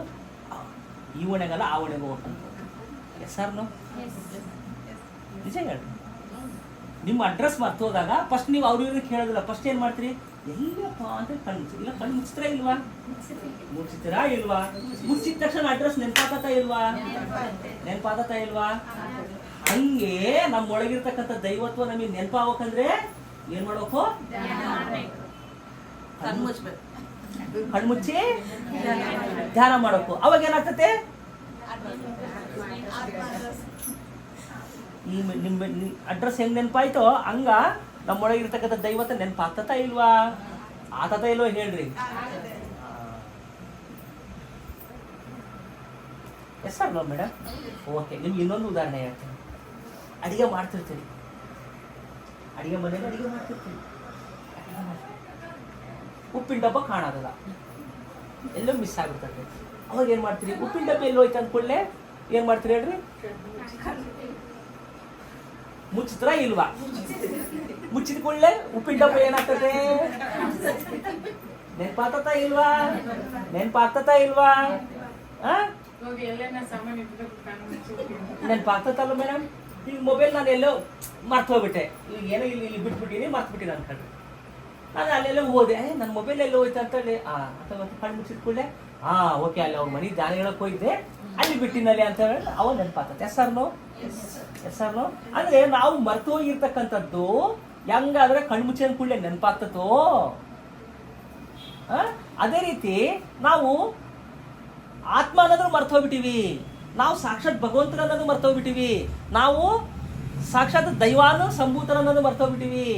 ಈ ಓಣೆಗಲ್ಲ ಆ ಓಣೆಗೆ ಹೋಗ್ಬೇಕಂತ. Yes sir no? ನಿಜ ಹೇಳ್ರಿ. ನಿಮ್ಮ ಅಡ್ರೆಸ್ ಮರ್ತು ಹೋದಾಗ ಫಸ್ಟ್ ನೀವು ಅವ್ರಿಗೆ ಕೇಳೋದಿಲ್ಲ. ಫಸ್ಟ್ ಏನು ಮಾಡ್ತೀರಿ? ಎಲ್ಲಪ್ಪ ಅಂತ ಕಣ್ಣು ಮುಚ್ಚಿ. ಇಲ್ಲ ಕಣ್ಣು ಮುಚ್ಚಿತೀರಾ ಇಲ್ವಾ? ಮುಚ್ಚಿತೀರಾ ಇಲ್ವಾ? ಮುಚ್ಚಿದ ತಕ್ಷಣ ಅಡ್ರೆಸ್ ನೆನಪಾತತಾ ಇಲ್ವಾ? ಹಂಗೆ ನಮ್ಮೊಳಗಿರ್ತಕ್ಕಂಥ ದೈವತ್ವ ನಮಗೆ ನೆನಪಾಗಬೇಕಂದ್ರೆ ಏನ್ ಮಾಡ್ಬೇಕು? ಕಣ್ಮುಚ್ಚಿ ಧ್ಯಾನ ಮಾಡಬೇಕು. ಅವಾಗ ಏನಾಗ್ತತೆ? ಈ ನಿಮ್ಮ ಅಡ್ರೆಸ್ ಹೆಂಗ್ ನೆನಪಾಯ್ತೋ ಹಂಗ ನಮ್ಮೊಳಗಿರ್ತಕ್ಕಂಥ ದೈವತ್ವ ನೆನಪಾಗ್ತತಾ ಇಲ್ವಾ? ಆತತ ಇಲ್ವಾ ಹೇಳ್ರಿ? Yes sir no madam? Okay, ನಿಮ್ಗೆ ಇನ್ನೊಂದು ಉದಾಹರಣೆ ಹೇಳ್ತೀನಿ. ಅಡಿಗೆ ಮಾಡ್ತಿರ್ತೀರಿ, ಅಡಿಗೆ ಮನೇಲಿ ಅಡಿಗೆ ಮಾಡ್ತಿರ್ತೀವಿ, ಉಪ್ಪಿನ ಡಬ್ಬ ಕಾಣೋದಿಲ್ಲ. ಎಲ್ಲೋ ಮಿಸ್ ಆಗ್ಬಿಡ್ತದೆ. ಅವಾಗ ಏನು ಮಾಡ್ತೀರಿ? ಉಪ್ಪಿನ ಡಬ್ಬಿ ಎಲ್ಲೋ ಹೋಯ್ತು ಅಂದ್ಕೊಳ್ಳೆ ಏನು ಮಾಡ್ತೀರಿ ಹೇಳ್ರಿ? ಮುಚ್ಚಿದ್ರ ಇಲ್ವಾ? ಮುಚ್ಚಿದ ಕೂಡಲೇ ಉಪ್ಪಿನ ಡಬ್ಬಿ ಏನಾಗ್ತದೆ? ನೆನಪಾಗ್ತತಾ ಇಲ್ವಾ? ನೆನಪಾಗ್ತತಾ ಇಲ್ವಾ? ನೆನಪಾಗ್ತಲ್ಲ ಮೇಡಮ್? ಈಗ ಮೊಬೈಲ್ ನಾನು ಎಲ್ಲೋ ಮರ್ತು ಹೋಗ್ಬಿಟ್ಟೆ, ಈಗ ಏನೋ ಇಲ್ಲಿ ಬಿಟ್ಬಿಟ್ಟಿನಿ, ಮರ್ತ್ಬಿಟ್ಟಿನಿ ಅನ್ಕೊಂಡ್ರೆ ನಾನು ಅಲ್ಲೆಲ್ಲೋ ಹೋದೆ, ನನ್ನ ಮೊಬೈಲ್ ಎಲ್ಲ ಹೋಯ್ತು ಅಂತೇಳಿ ಅಥವಾ ಕಣ್ಣು ಮುಚ್ಚಿದ ಕೂಡಲೇ ಓಕೆ ಅಲ್ಲಿ ಅವ್ರ ಮನೆ ಧ್ಯಾನ ಹೇಳಕ್ ಹೋಗಿದ್ದೆ, ಅಲ್ಲಿ ಬಿಟ್ಟಿನಲ್ಲಿ ಅಂತ ಹೇಳಿ ಅವ ನೆನಪಾಗ್ತದೆ. Yes or no? ಅಂದ್ರೆ ನಾವು ಮರ್ತು ಹೋಗಿರ್ತಕ್ಕಂಥದ್ದು ಹೆಂಗಾದ್ರೆ ಕಣ್ಣು ಮುಚ್ಚಿದ ಕೂಡಲೇ ನೆನಪಾಗ್ತತೋ, ಅದೇ ರೀತಿ ನಾವು ಆತ್ಮ ಅನ್ನೋದು ಮರ್ತು ಹೋಗ್ಬಿಟ್ಟಿವಿ, ನಾವು ಸಾಕ್ಷಾತ್ ಭಗವಂತನ ಅನ್ನೋದು ಮರ್ತು ಹೋಗ್ಬಿಟ್ಟಿವಿ, ನಾವು ಸಾಕ್ಷಾತ್ ದೈವಾನು ಸಂಭೂತನ ಅನ್ನೋದು ಮರ್ತು ಹೋಗ್ಬಿಟ್ಟಿವಿ.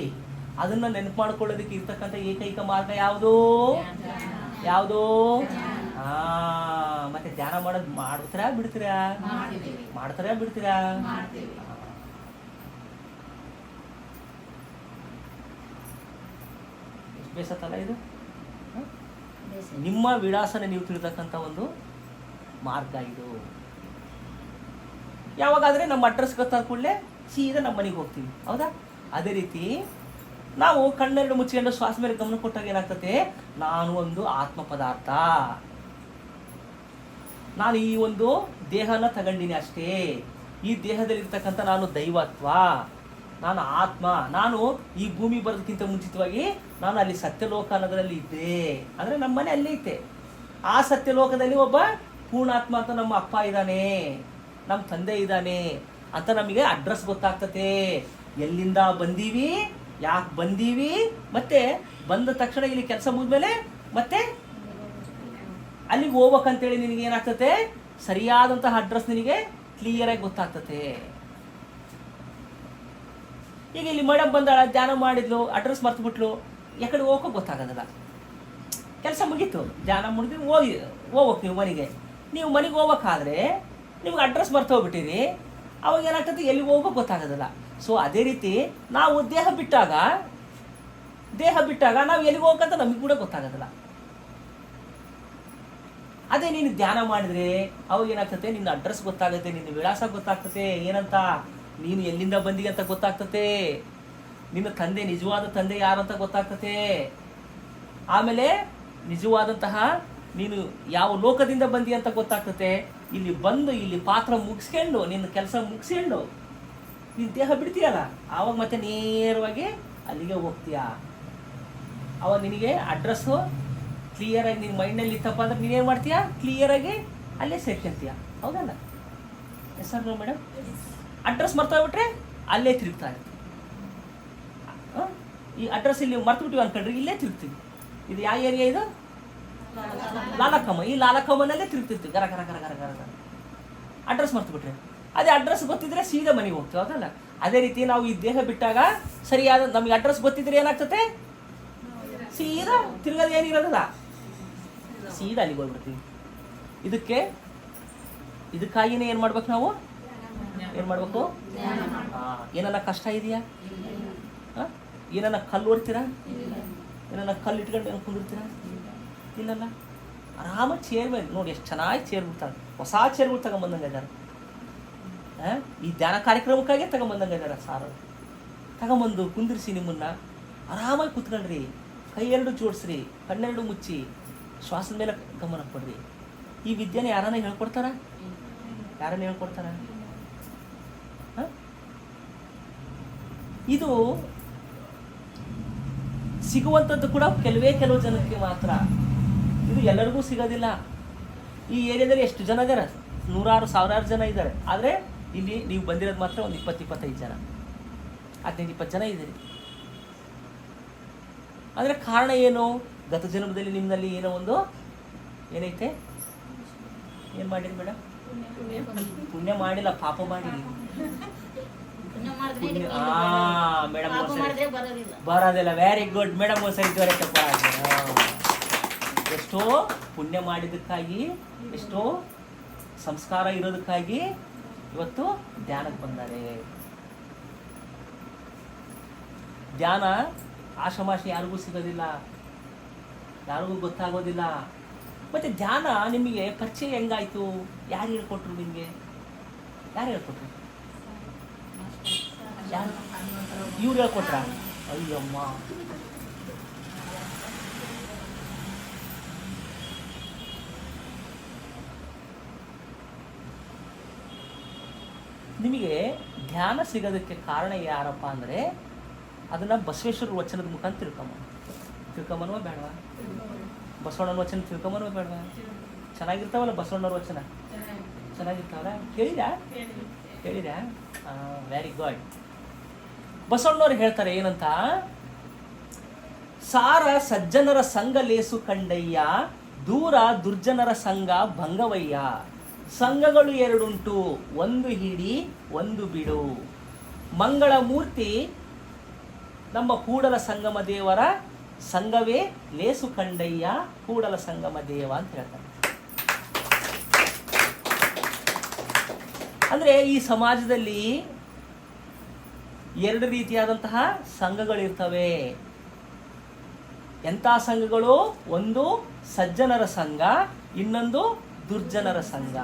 ಅದನ್ನ ನೆನಪು ಮಾಡ್ಕೊಳ್ಳೋದಕ್ಕೆ ಇರ್ತಕ್ಕಂಥ ಏಕೈಕ ಮಾರ್ಗ ಯಾವುದು? ಮತ್ತೆ ಧ್ಯಾನ ಮಾಡೋದು ಮಾಡ್ತೀರಾ ಬಿಡ್ತೀರಾ? ಎಷ್ಟು ಬೇಸತ್ತಲ್ಲ ಇದು? ನಿಮ್ಮ ವಿಳಾಸನ ನೀವು ತಿಳಿತಕ್ಕಂಥ ಒಂದು ಮಾರ್ಗ ಇದು. ಯಾವಾಗಾದ್ರೆ ನಮ್ಮ ಅಡ್ರೆಸ್ ಗೊತ್ತಾದ ಕೂಡಲೇ ಸೀದಾ ನಮ್ಮ ಮನೆಗೆ ಹೋಗ್ತೀವಿ, ಹೌದಾ? ಅದೇ ರೀತಿ ನಾವು ಕಣ್ಣೆರಡು ಮುಚ್ಚಿಕೊಂಡು ಶ್ವಾಸ ಮೇಲೆ ಗಮನ ಕೊಟ್ಟಾಗ ಏನಾಗ್ತದೆ? ನಾನು ಒಂದು ಆತ್ಮ ಪದಾರ್ಥ, ನಾನು ಈ ಒಂದು ದೇಹನ ತಗೊಂಡಿನಿ ಅಷ್ಟೇ, ಈ ದೇಹದಲ್ಲಿರ್ತಕ್ಕಂಥ ನಾನು ದೈವತ್ವ, ನಾನು ಆತ್ಮ, ನಾನು ಈ ಭೂಮಿ ಬರೋದಕ್ಕಿಂತ ಮುಂಚಿತವಾಗಿ ನಾನು ಅಲ್ಲಿ ಸತ್ಯಲೋಕ ಅನ್ನೋದ್ರಲ್ಲಿ ಇದ್ದೆ, ಅಂದ್ರೆ ನಮ್ಮ ಮನೆ ಅಲ್ಲೇ ಐತೆ. ಆ ಸತ್ಯಲೋಕದಲ್ಲಿ ಒಬ್ಬ ಪೂರ್ಣಾತ್ಮ ಅಂತ ನಮ್ಮ ಅಪ್ಪ ಇದ್ದಾನೆ, ನಮ್ಮ ತಂದೆ ಇದ್ದಾನೆ ಅಂತ ನಮಗೆ ಅಡ್ರೆಸ್ ಗೊತ್ತಾಗ್ತತೆ. ಎಲ್ಲಿಂದ ಬಂದೀವಿ, ಯಾಕೆ ಬಂದೀವಿ, ಮತ್ತೆ ಬಂದ ತಕ್ಷಣ ಇಲ್ಲಿ ಕೆಲಸ ಮುಗಿದ್ಮೇಲೆ ಮತ್ತೆ ಅಲ್ಲಿಗೆ ಹೋಗ್ಬೇಕಂತೇಳಿ ನಿನಗೆ ಏನಾಗ್ತತೆ? ಸರಿಯಾದಂತಹ ಅಡ್ರೆಸ್ ನಿನಗೆ ಕ್ಲಿಯರ್ ಆಗಿ ಗೊತ್ತಾಗ್ತತೆ. ಈಗ ಇಲ್ಲಿ ಮೇಡಮ್ ಬಂದಾಳ, ಧ್ಯಾನ ಮಾಡಿದ್ಲು, ಅಡ್ರೆಸ್ ಮರ್ತ್ಬಿಟ್ಲು, ಯಾಕಡೆ ಹೋಗೋ ಗೊತ್ತಾಗೋದಿಲ್ಲ. ಕೆಲಸ ಮುಗೀತು, ಧ್ಯಾನ ಮುಗಿದು ಹೋಗ್ಬೇಕು ನೀವು ಮನೆಗೆ. ನೀವು ಮನೆಗೆ ಹೋಗ್ಬೇಕಾದ್ರೆ ನಿಮ್ಗೆ ಅಡ್ರೆಸ್ ಮರ್ತು ಹೋಗ್ಬಿಟ್ಟಿರಿ, ಅವಾಗ ಏನಾಗ್ತದೆ? ಎಲ್ಲಿಗೆ ಹೋಗೋ ಗೊತ್ತಾಗೋದಿಲ್ಲ. ಸೊ ಅದೇ ರೀತಿ ನಾವು ದೇಹ ಬಿಟ್ಟಾಗ ನಾವು ಎಲ್ಲಿಗೆ ಹೋಗಂತ ನಮಗೆ ಕೂಡ ಗೊತ್ತಾಗೋದಿಲ್ಲ. ಅದೇ ನೀನು ಧ್ಯಾನ ಮಾಡಿದ್ರೆ ಅವಾಗ ಏನಾಗ್ತದೆ? ನಿನ್ನ ಅಡ್ರೆಸ್ ಗೊತ್ತಾಗುತ್ತೆ, ನಿನ್ನ ವಿಳಾಸ ಗೊತ್ತಾಗ್ತದೆ, ಏನಂತ ನೀನು ಎಲ್ಲಿಂದ ಬಂದಿ ಅಂತ ಗೊತ್ತಾಗ್ತತೆ, ನಿನ್ನ ತಂದೆ ನಿಜವಾದ ತಂದೆ ಯಾರಂತ ಗೊತ್ತಾಗ್ತತೆ, ಆಮೇಲೆ ನಿಜವಾದಂತಹ ನೀನು ಯಾವ ಲೋಕದಿಂದ ಬಂದಿ ಅಂತ ಗೊತ್ತಾಗ್ತತೆ. ಇಲ್ಲಿ ಬಂದು ಇಲ್ಲಿ ಪಾತ್ರ ಮುಗಿಸ್ಕೊಂಡು ನಿನ್ನ ಕೆಲಸ ಮುಗಿಸ್ಕೊಂಡು ನೀನು ದೇಹ ಬಿಡ್ತೀಯಲ್ಲ, ಆವಾಗ ಮತ್ತೆ ನೇರವಾಗಿ ಅಲ್ಲಿಗೆ ಹೋಗ್ತೀಯ. ಅವಾಗ ನಿನಗೆ ಅಡ್ರೆಸ್ಸು ಕ್ಲಿಯರಾಗಿ ನಿನ್ನ ಮೈಂಡ್ನಲ್ಲಿ ಇತ್ತಪ್ಪ ಅಂದ್ರೆ ನೀನೇನು ಮಾಡ್ತೀಯ? ಕ್ಲಿಯರಾಗಿ ಅಲ್ಲೇ ಸೇರ್ಕೊಂತೀಯ, ಹೌದಲ್ಲ? Yes sir madam? ಅಡ್ರೆಸ್ ಮರ್ತೋಗ್ಬಿಟ್ರೆ ಅಲ್ಲೇ ತಿರುಗ್ತಾ ಇರ್ತೀವಿ. ಈ ಅಡ್ರೆಸ್ ಇಲ್ಲಿ ಮರ್ತು ಬಿಟ್ಟಿವಿ ಅನ್ಕೊಂಡ್ರಿ, ಇಲ್ಲೇ ತಿರುಗ್ತೀವಿ. ಇದು ಯಾವ ಏರಿಯಾ? ಇದು ಲಾಲಕಮ್ಮ. ಈ ಲಾಲಕಮ್ಮನಲ್ಲೇ ತಿರುಗ್ತಿರ್ತೀವಿ, ಗರ ಗರ ಗರ ಗರ ಗರ ಗರ. ಅಡ್ರೆಸ್ ಮರ್ತು ಬಿಟ್ರೆ, ಅದೇ ಅಡ್ರೆಸ್ ಗೊತ್ತಿದ್ರೆ ಸೀದಾ ಮನೆಗೆ ಹೋಗ್ತೀವಿ, ಹೌದಲ್ಲ? ಅದೇ ರೀತಿ ನಾವು ಈ ದೇಹ ಬಿಟ್ಟಾಗ ಸರಿಯಾದ ನಮಗೆ ಅಡ್ರೆಸ್ ಗೊತ್ತಿದ್ರೆ ಏನಾಗ್ತದೆ? ಸೀದಾ ತಿರ್ಗೋದು ಏನಿರೋದಲ್ಲ, ಸೀದಾ ಅಲ್ಲಿಗೆ ಹೋಗ್ಬಿಡ್ತೀವಿ. ಇದಕ್ಕಾಗಿನೇ ಏನು ಮಾಡ್ಬೇಕು ನಾವು? ಏನು ಮಾಡಬೇಕು? ಏನನ್ನ ಕಷ್ಟ ಇದೆಯಾ? ಏನನ್ನ ಕಲ್ಲು ಹೊಡ್ತೀರಾ? ಏನನ್ನ ಕಲ್ಲು ಇಟ್ಕೊಂಡು ಏನು ಕುಂದಿರ್ತೀರಾ? ಇಲ್ಲಲ್ಲ, ಆರಾಮಾಗಿ ಚೇರ್ ಮೇಲೆ ನೋಡಿ ಎಷ್ಟು ಚೆನ್ನಾಗಿ ಚೇರ್ ಬಿಡ್ತಾರೆ, ಹೊಸ ಚೇರ್ಗಳು ತಗೊಂಬಂದಂಗೆ ಇದ್ದಾರೆ. ಈ ಧ್ಯಾನ ಕಾರ್ಯಕ್ರಮಕ್ಕಾಗೆ ತಗೊಂಬಂದಂಗೆ ಇದ್ದಾರೆ ಸಾರು. ತಗೊಂಬಂದು ಕುಂದಿರಿಸಿ ನಿಮ್ಮನ್ನ ಆರಾಮಾಗಿ ಕೂತ್ಕೊಳ್ರಿ, ಕೈ ಎರಡು ಜೋಡಿಸ್ರಿ, ಕಣ್ಣೆರಡು ಮುಚ್ಚಿ ಶ್ವಾಸದ ಮೇಲೆ ಗಮನ ಕೊಡ್ರಿ. ಈ ವಿದ್ಯೆನ ಯಾರನ್ನ ಹೇಳ್ಕೊಡ್ತಾರ? ಇದು ಸಿಗುವಂಥದ್ದು ಕೂಡ ಕೆಲವು ಜನಕ್ಕೆ ಮಾತ್ರ, ಇದು ಎಲ್ಲರಿಗೂ ಸಿಗೋದಿಲ್ಲ. ಈ ಏರಿಯಾದಲ್ಲಿ ಎಷ್ಟು ಜನ ಇದ್ದಾರೆ? ನೂರಾರು ಸಾವಿರಾರು ಜನ ಇದ್ದಾರೆ. ಆದರೆ ಇಲ್ಲಿ ನೀವು ಬಂದಿರೋದು ಮಾತ್ರ ಒಂದು 20-25 ಜನ, 15-20 ಜನ ಇದ್ದೀರಿ. ಅಂದರೆ ಕಾರಣ ಏನು? ಗತ ಜನ್ಮದಲ್ಲಿ ನಿಮ್ಮಲ್ಲಿ ಏನೋ ಒಂದು ಏನೈತೆ? ಏನು ಮಾಡಿರಿ ಮೇಡಮ್? ಪುಣ್ಯ ಮಾಡಿಲ್ಲ, ಪಾಪ ಮಾಡಿರಿ. ಮೇಡಮ್ ಬರೋದಿಲ್ಲ. ವೆರಿ ಗುಡ್ ಮೇಡಮ್, ಸರಿ ಜೋರ ಎಷ್ಟೋ ಪುಣ್ಯ ಮಾಡಿದ್ದಕ್ಕಾಗಿ, ಎಷ್ಟೋ ಸಂಸ್ಕಾರ ಇರೋದಕ್ಕಾಗಿ ಇವತ್ತು ಧ್ಯಾನಕ್ಕೆ ಬಂದಾರೆ. ಧ್ಯಾನ ಆಶಮಾಶಿ ಯಾರಿಗೂ ಸಿಗೋದಿಲ್ಲ, ಯಾರಿಗೂ ಗೊತ್ತಾಗೋದಿಲ್ಲ. ಮತ್ತೆ ಧ್ಯಾನ ನಿಮಗೆ ಪರಿಚಯ ಹೆಂಗಾಯ್ತು? ಯಾರು ಹೇಳ್ಕೊಟ್ರು ನಿಮಗೆ? ಯಾರು ಹೇಳ್ಕೊಟ್ರು? ಯಾರು? ಇವ್ರು ಹೇಳ್ಕೊಟ್ರ? ಅಯ್ಯಮ್ಮ. ನಿಮಗೆ ಧ್ಯಾನ ಸಿಗೋದಕ್ಕೆ ಕಾರಣ ಯಾರಪ್ಪ ಅಂದರೆ ಅದನ್ನು ಬಸವೇಶ್ವರ ವಚನದ ಮುಖಾಂತರ ತಿಳ್ಕೊಂಬನ್ವ ಬೇಡವಾ? ಬಸವಣ್ಣನ ವಚನ ತಿಳ್ಕೊಂಬನ್ವ ಬೇಡವಾ? ಚೆನ್ನಾಗಿರ್ತಾವಲ್ಲ ಬಸವಣ್ಣವ್ರ ವಚನ, ಚೆನ್ನಾಗಿರ್ತಾವಲ್ಲ. ಕೇಳಿರಾ? Very good. ಬಸವಣ್ಣವ್ರು ಹೇಳ್ತಾರೆ ಏನಂತ? ಸಾರ ಸಜ್ಜನರ ಸಂಘ ಲೇಸು ಕಂಡಯ್ಯ, ದೂರ ದುರ್ಜನರ ಸಂಘ ಭಂಗವಯ್ಯ. ಸಂಘಗಳು ಎರಡುಂಟು, ಒಂದು ಹಿಡಿ ಒಂದು ಬಿಡು. ಮಂಗಳ ಮೂರ್ತಿ ನಮ್ಮ ಕೂಡಲ ಸಂಗಮ ದೇವರ ಸಂಘವೇ ಲೇಸು ಕಂಡಯ್ಯ, ಕೂಡಲ ಸಂಗಮ ದೇವ ಅಂತ ಹೇಳ್ತಾರೆ. ಅಂದರೆ ಈ ಸಮಾಜದಲ್ಲಿ ಎರಡು ರೀತಿಯಾದಂತಹ ಸಂಘಗಳಿರ್ತವೆ. ಎಂಥ ಸಂಘಗಳು? ಒಂದು ಸಜ್ಜನರ ಸಂಘ, ಇನ್ನೊಂದು ದುರ್ಜನರ ಸಂಘ.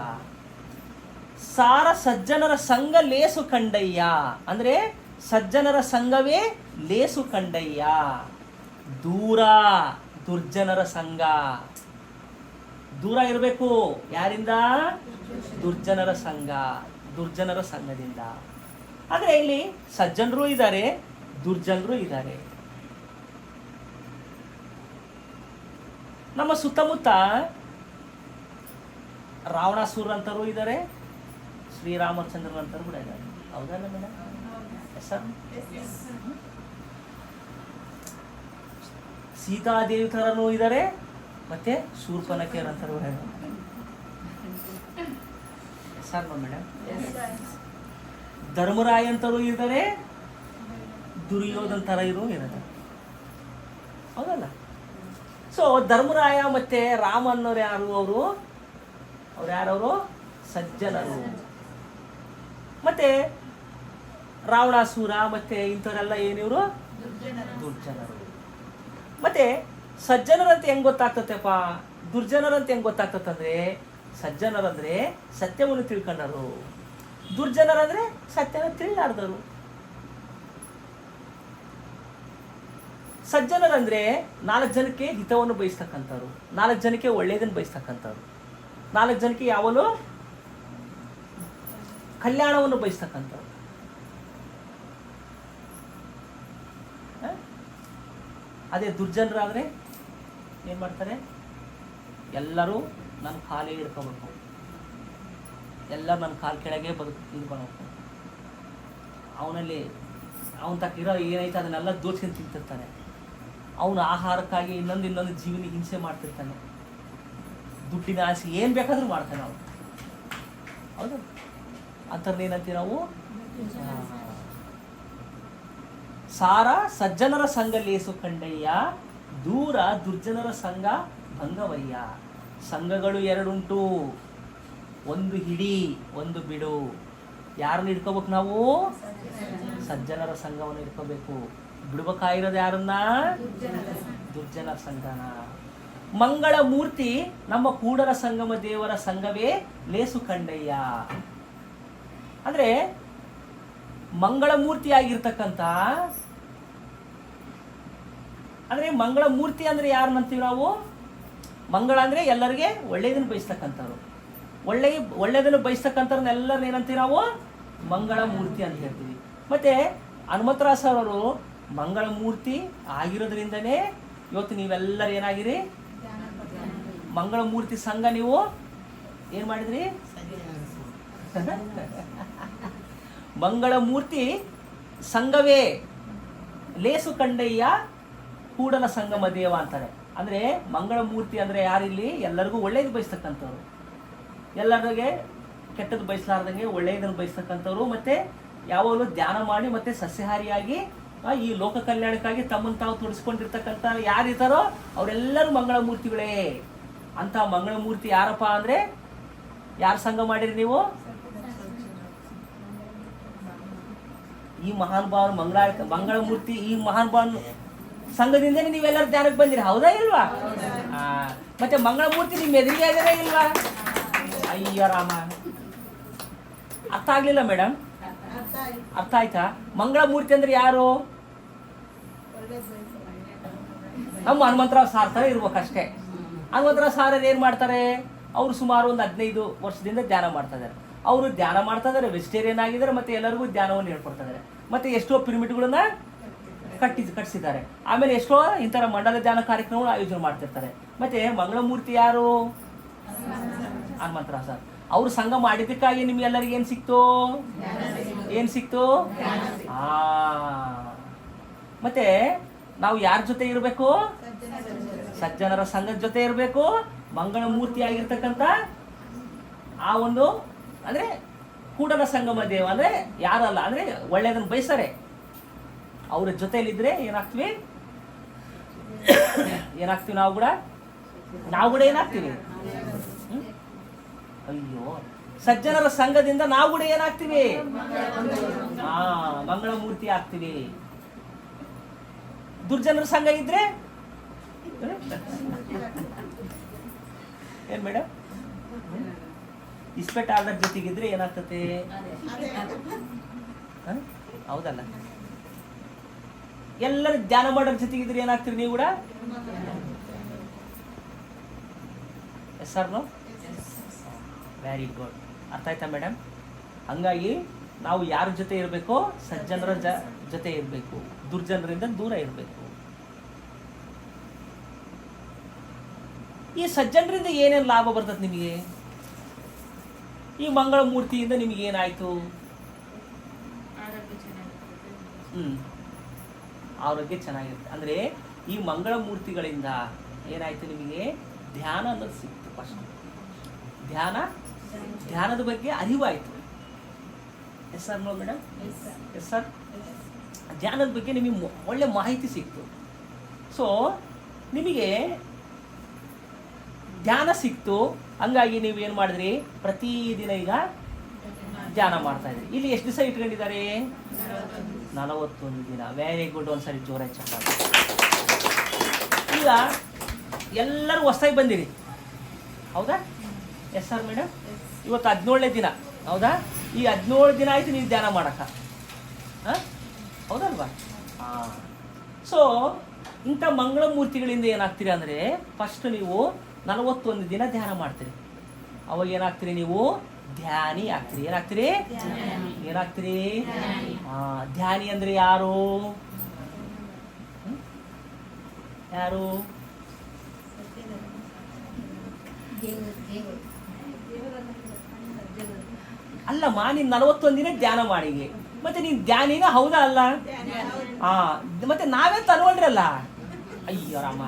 ಸಾರ ಸಜ್ಜನರ ಸಂಘ ಲೇಸು ಕಂಡಯ್ಯ ಅಂದರೆ ಸಜ್ಜನರ ಸಂಘವೇ ಲೇಸು ಕಂಡಯ್ಯ, ದೂರ ದುರ್ಜನರ ಸಂಘ. ದೂರ ಇರಬೇಕು ಯಾರಿಂದ? ದುರ್ಜನರ ಸಂಘ, ದುರ್ಜನರ ಸಂಘದಿಂದ. ಆದರೆ ಇಲ್ಲಿ ಸಜ್ಜನರು ಇದ್ದಾರೆ, ದುರ್ಜನರು ಇದ್ದಾರೆ. ನಮ್ಮ ಸುತ್ತಮುತ್ತ ರಾವಣಾಸುರಂತರು ಇದ್ದಾರೆ, ಶ್ರೀರಾಮಚಂದ್ರನಂತರು ಕೂಡ ಇದ್ದಾರೆ. ಹೌದಲ್ಲ ಮೇಡಮ್? Yes sir. ಸೀತಾದೇವಿ ಥರನೂ ಇದ್ದಾರೆ, ಮತ್ತೆ ಶೂರ್ಪನಖೆಯರಂತರು ಕೂಡ ಇದ್ದಾರೆ. Sir no madam? ಧರ್ಮರಾಯಂತರು ಇದ್ದಾರೆ, ದುರ್ಯೋಧನ ಥರ ಇದ್ದಾರೆ. ಹೌದಲ್ಲ? ಸೊ ಧರ್ಮರಾಯ ಮತ್ತೆ ರಾಮ ಅನ್ನೋರು ಯಾರು? ಅವ್ರು ಯಾರವರು? ಸಜ್ಜನರು. ಮತ್ತೆ ರಾವಣಾಸುರ ಮತ್ತೆ ಇಂಥವರೆಲ್ಲ ಏನಿವರು? ದುರ್ಜನರು. ಮತ್ತೆ ಸಜ್ಜನರಂತ ಹೆಂಗ್ ಗೊತ್ತಾಗ್ತತೆಪ್ಪ, ದುರ್ಜನರಂತ ಹೆಂಗ್ ಗೊತ್ತಾಗ್ತಂದ್ರೆ, ಸಜ್ಜನರಂದ್ರೆ ಸತ್ಯವನ್ನು ತಿಳ್ಕೊಂಡರು, ದುರ್ಜನರಂದ್ರೆ ಸತ್ಯನ ತಿಳಿಲಾರ್ದರು. ಸಜ್ಜನರಂದ್ರೆ 4 ಜನಕ್ಕೆ ಹಿತವನ್ನು ಬಯಸ್ತಕ್ಕಂಥವ್ರು, 4 ಜನಕ್ಕೆ ಒಳ್ಳೆಯದನ್ನು ಬಯಸ್ತಕ್ಕಂಥವ್ರು, 4 ಜನಕ್ಕೆ ಯಾವಲು ಕಲ್ಯಾಣವನ್ನು ಬಯಸ್ತಕ್ಕಂಥವ್ರು. ಅದೇ ದುರ್ಜನರಾದರೆ ಏನು ಮಾಡ್ತಾರೆ? ಎಲ್ಲರೂ ನನ್ನ ಕಾಲೇ ಹಿಡ್ಕೋಬೇಕು, ಎಲ್ಲರೂ ನನ್ನ ಕಾಲು ಕೆಳಗೆ ಇದು ಮಾಡಬೇಕು. ಅವನಲ್ಲಿ ಅವನ ತಕ್ಕ ಇರೋ ಏನೈತೆ ಅದನ್ನೆಲ್ಲ ದೋಚ್ಕೊಂಡು ತಿಂತಿರ್ತಾನೆ. ಅವನು ಆಹಾರಕ್ಕಾಗಿ ಇನ್ನೊಂದು ಜೀವನ ಹಿಂಸೆ ಮಾಡ್ತಿರ್ತಾನೆ. ದುಡ್ಡಿನ ಆಸೆ ಏನು ಬೇಕಾದ್ರೂ ಮಾಡ್ತಾನೆ ಅವನು. ಹೌದು, ಅಂಥವ್ರನ್ನೇನಂತೀವಿ ನಾವು? ಸಾರ ಸಜ್ಜನರ ಸಂಘ ಲೇಸು ಕಂಡಯ್ಯ, ದೂರ ದುರ್ಜನರ ಸಂಘ ಭಂಗವಯ್ಯ. ಸಂಘಗಳು ಎರಡುಂಟು, ಒಂದು ಹಿಡಿ ಒಂದು ಬಿಡು. ಯಾರನ್ನ ಹಿಡ್ಕೋಬೇಕು ನಾವು? ಸಜ್ಜನರ ಸಂಘವನ್ನು ಹಿಡ್ಕೋಬೇಕು. ಬಿಡ್ಬೇಕಾಗಿರೋದು ಯಾರನ್ನ? ದುರ್ಜನರ ಸಂಘನ. ಮಂಗಳ ಮೂರ್ತಿ ನಮ್ಮ ಕೂಡಲ ಸಂಗಮ ದೇವರ ಸಂಘವೇ ಲೇಸು ಕಂಡಯ್ಯ. ಅಂದ್ರೆ ಮಂಗಳ ಮೂರ್ತಿ ಆಗಿರ್ತಕ್ಕಂಥ, ಅಂದ್ರೆ ಮಂಗಳ ಮೂರ್ತಿ ಅಂದ್ರೆ ಯಾರನ್ನಂತೀವಿ ನಾವು? ಮಂಗಳ ಅಂದ್ರೆ ಎಲ್ಲರಿಗೆ ಒಳ್ಳೆಯದನ್ನು ಬಯಸ್ತಕ್ಕಂಥವ್ರು, ಒಳ್ಳೆಯದನ್ನು ಬಯಸ್ತಕ್ಕಂಥವ್ರನ್ನೆಲ್ಲರನ್ನ ಏನಂತೀವಿ ನಾವು? ಮಂಗಳ ಮೂರ್ತಿ ಅಂತ ಹೇಳ್ತೀವಿ. ಮತ್ತೆ ಹನುಮಂತರಾವ್ ಸರ್ ಅವರು ಮಂಗಳ ಮೂರ್ತಿ ಆಗಿರೋದ್ರಿಂದನೇ ಇವತ್ತು ನೀವೆಲ್ಲರೂ ಏನಾಗಿರಿ? ಮಂಗಳ ಮೂರ್ತಿ ಸಂಘ ನೀವು ಏನು ಮಾಡಿದ್ರಿ? ಮಂಗಳ ಮೂರ್ತಿ ಸಂಘವೇ ಲೇಸು ಕಂಡಯ್ಯ, ಕೂಡಲ ಸಂಗಮ ದೇವ ಅಂತಾರೆ. ಅಂದರೆ ಮಂಗಳ ಮೂರ್ತಿ ಅಂದರೆ ಯಾರಿಲ್ಲಿ? ಎಲ್ಲರಿಗೂ ಒಳ್ಳೇದು ಬಯಸ್ತಕ್ಕಂಥವ್ರು, ಎಲ್ಲರಿಗೆ ಕೆಟ್ಟದ್ದು ಬಯಸಲಾರ್ದಂಗೆ ಒಳ್ಳೆಯದನ್ನು ಬಯಸ್ತಕ್ಕಂಥವ್ರು, ಮತ್ತು ಯಾವಾಗಲೂ ಧ್ಯಾನ ಮಾಡಿ ಮತ್ತು ಸಸ್ಯಾಹಾರಿಯಾಗಿ ಈ ಲೋಕ ಕಲ್ಯಾಣಕ್ಕಾಗಿ ತಮ್ಮನ್ನು ತಾವು ತೊಡಸ್ಕೊಂಡಿರ್ತಕ್ಕಂಥ ಯಾರಿರ್ತಾರೋ ಅವರೆಲ್ಲರೂ ಮಂಗಳ ಮೂರ್ತಿಗಳೇ. ಅಂತ ಮಂಗಳ ಮೂರ್ತಿ ಯಾರಪ್ಪ ಅಂದರೆ ಯಾರು ಸಂಘ ಮಾಡಿರಿ ನೀವು? ಈ ಮಹಾನ್ ಭಾವನ ಮಂಗಳ ಮೂರ್ತಿ, ಈ ಮಹಾನ್ ಭಾವನ ಸಂಘದಿಂದನೇ ನೀವೆಲ್ಲರೂ ಧ್ಯಾನಕ್ಕೆ ಬಂದಿರಿ. ಹೌದಾ ಇಲ್ವಾ? ಮತ್ತೆ ಮಂಗಳಮೂರ್ತಿ ನಿಮ್ಮ ಎದುರಿಗೆ ಇದಾರೆ ಇಲ್ವಾ? ಅಯ್ಯ ರಾಮ, ಅರ್ಥ ಆಗ್ಲಿಲ್ಲ ಮೇಡಮ್? ಅರ್ಥ ಆಯ್ತಾ? ಮಂಗಳಮೂರ್ತಿ ಅಂದ್ರೆ ಯಾರು? ನಮ್ಮ ಹನುಮಂತರಾವ್ ಸಾರ್ ಥರ ಇರ್ಬೇಕಷ್ಟೇ. ಹನುಮಂತರಾವ್ ಸಾರ್ ಏನು ಮಾಡ್ತಾರೆ? ಅವರು ಸುಮಾರು ಒಂದು 15 ವರ್ಷದಿಂದ ಧ್ಯಾನ ಮಾಡ್ತಾ ಇದ್ದಾರೆ. ಅವರು ಧ್ಯಾನ ಮಾಡ್ತಾ ಇದ್ದಾರೆ, ವೆಜಿಟೇರಿಯನ್ ಆಗಿದ್ದಾರೆ, ಮತ್ತೆ ಎಲ್ಲರಿಗೂ ಧ್ಯಾನವನ್ನು ಹೇಳ್ಕೊಡ್ತಾ ಇದ್ದಾರೆ. ಮತ್ತೆ ಎಷ್ಟೋ ಪಿರಮಿಡ್ಗಳನ್ನ ಕಟ್ಟಿಸಿದ್ದಾರೆ. ಆಮೇಲೆ ಎಷ್ಟೋ ಇಂಥರ ಮಂಡಲ ಧ್ಯಾನ ಕಾರ್ಯಕ್ರಮಗಳು ಆಯೋಜನೆ ಮಾಡ್ತಿರ್ತಾರೆ. ಮತ್ತೆ ಮಂಗಳಮೂರ್ತಿ ಯಾರು? ಹನುಮಂತರಾವ್ ಸರ್. ಅವರು ಸಂಘ ಮಾಡಿದ್ದಕ್ಕಾಗಿ ನಿಮ್ಗೆಲ್ಲರಿಗೆ ಏನು ಸಿಕ್ತು? ಏನು ಸಿಕ್ತು? ಮತ್ತೆ ನಾವು ಯಾರ ಜೊತೆ ಇರಬೇಕು? ಸಜ್ಜನರ ಸಂಘದ ಜೊತೆ ಇರಬೇಕು. ಮಂಗಳಮೂರ್ತಿ ಆಗಿರ್ತಕ್ಕಂಥ ಆ ಒಂದು ಅಂದ್ರೆ ಕೂಡಲ ಸಂಗಮ ದೇವ ಅಂದ್ರೆ ಯಾರಲ್ಲ ಅಂದ್ರೆ ಒಳ್ಳೆಯದನ್ನು ಬಯಸ್ತಾರೆ, ಅವ್ರ ಜೊತೆಯಲ್ಲಿದ್ರೆ ಏನಾಗ್ತೀವಿ? ಏನಾಗ್ತೀವಿ? ನಾವು ಕೂಡ ಏನಾಗ್ತೀವಿ? ಅಯ್ಯೋ, ಸಜ್ಜನರ ಸಂಘದಿಂದ ನಾವು ಕೂಡ ಏನಾಗ್ತೀವಿ? ಮಂಗಳಮೂರ್ತಿ ಆಗ್ತೀವಿ. ದುರ್ಜನರ ಸಂಘ ಇದ್ರೆ ಏನ್ ಮೇಡಮ್? ಇಸ್ಪೆಟ್ ಆರ್ಡರ್ ಜೊತೆಗಿದ್ರೆ ಏನಾಗ್ತತೆ? ಹೌದಲ್ಲ? ಎಲ್ಲರೂ ಧ್ಯಾನ ಮಾಡೋರ್ ಜೊತೆಗಿದ್ರೆ ಏನಾಗ್ತೀರಿ ನೀವು ಕೂಡ? Yes sir no? Very good. ಅರ್ಥ ಆಯ್ತಾ ಮೇಡಮ್? ಹಂಗಾಗಿ ನಾವು ಯಾರ ಜೊತೆ ಇರಬೇಕು? ಸಜ್ಜನರ ಜೊತೆ ಇರಬೇಕು, ದುರ್ಜನರಿಂದ ದೂರ ಇರಬೇಕು. ಈ ಸಜ್ಜನರಿಂದ ಏನೇನು ಲಾಭ ಬರ್ತದೆ ನಿಮಗೆ? ಈ ಮಂಗಳಮೂರ್ತಿಯಿಂದ ನಿಮಗೆ ಏನಾಯ್ತು? ಆರೋಗ್ಯ ಚೆನ್ನಾಗಿರುತ್ತೆ. ಅಂದ್ರೆ ಈ ಮಂಗಳಮೂರ್ತಿಗಳಿಂದ ಏನಾಯ್ತು ನಿಮಗೆ? ಧ್ಯಾನ ಅನ್ನೋದು ಸಿಕ್ತು. ಫಸ್ಟ್ ಧ್ಯಾನದ ಬಗ್ಗೆ ಅರಿವಾಯ್ತು. Yes sir no madam? Yes sir. ಧ್ಯಾನದ ಬಗ್ಗೆ ನಿಮಗೆ ಒಳ್ಳೆ ಮಾಹಿತಿ ಸಿಕ್ತು. ಸೊ ನಿಮಗೆ ಧ್ಯಾನ ಸಿಕ್ತು. ಹಂಗಾಗಿ ನೀವು ಏನು ಮಾಡಿದ್ರಿ? ಪ್ರತಿದಿನ ಈಗ ಧ್ಯಾನ ಮಾಡ್ತಾ ಇದ್ರಿ. ಇಲ್ಲಿ ಎಷ್ಟು ದಿವಸ ಇಟ್ಕೊಂಡಿದ್ದಾರೆ? 41 ದಿನ. Very good. ಒಂದ್ಸರಿ ಜೋರಾಗಿ ಚಪ್ಪಾಳೆ. ಈಗ ಎಲ್ಲರೂ ಹೊಸದಾಗಿ ಬಂದಿರಿ, ಹೌದಾ? Yes sir madam. ಇವತ್ತು 17ನೇ ದಿನ, ಹೌದಾ? ಈ 17 ದಿನ ಆಯ್ತು ನೀವು ಧ್ಯಾನ ಮಾಡಕ್ಕ, ಹೌದಲ್ವಾ? ಸೊ ಇಂಥ ಮಂಗಳಮೂರ್ತಿಗಳಿಂದ ಏನಾಗ್ತೀರಿ ಅಂದರೆ, ಫಸ್ಟ್ ನೀವು 41 ದಿನ ಧ್ಯಾನ ಮಾಡ್ತೀರಿ. ಅವಾಗ ಏನಾಗ್ತೀರಿ? ನೀವು ಧ್ಯಾನಿ ಆಗ್ತೀರಿ. ಏನಾಗ್ತೀರಿ? ಧ್ಯಾನಿ ಅಂದ್ರೆ ಯಾರು? ಅಲ್ಲಮ್ಮ, ನೀನ್ 41 ದಿನ ಧ್ಯಾನ ಮಾಡಿಗೆ, ಮತ್ತೆ ನೀನ್ ಧ್ಯಾನಿನ ಹೌದಾ ಅಲ್ಲ? ಮತ್ತೆ ನಾವೇ ತನ್ಕೊಂಡ್ರಲ್ಲ. ಅಯ್ಯೋ ರಾಮ,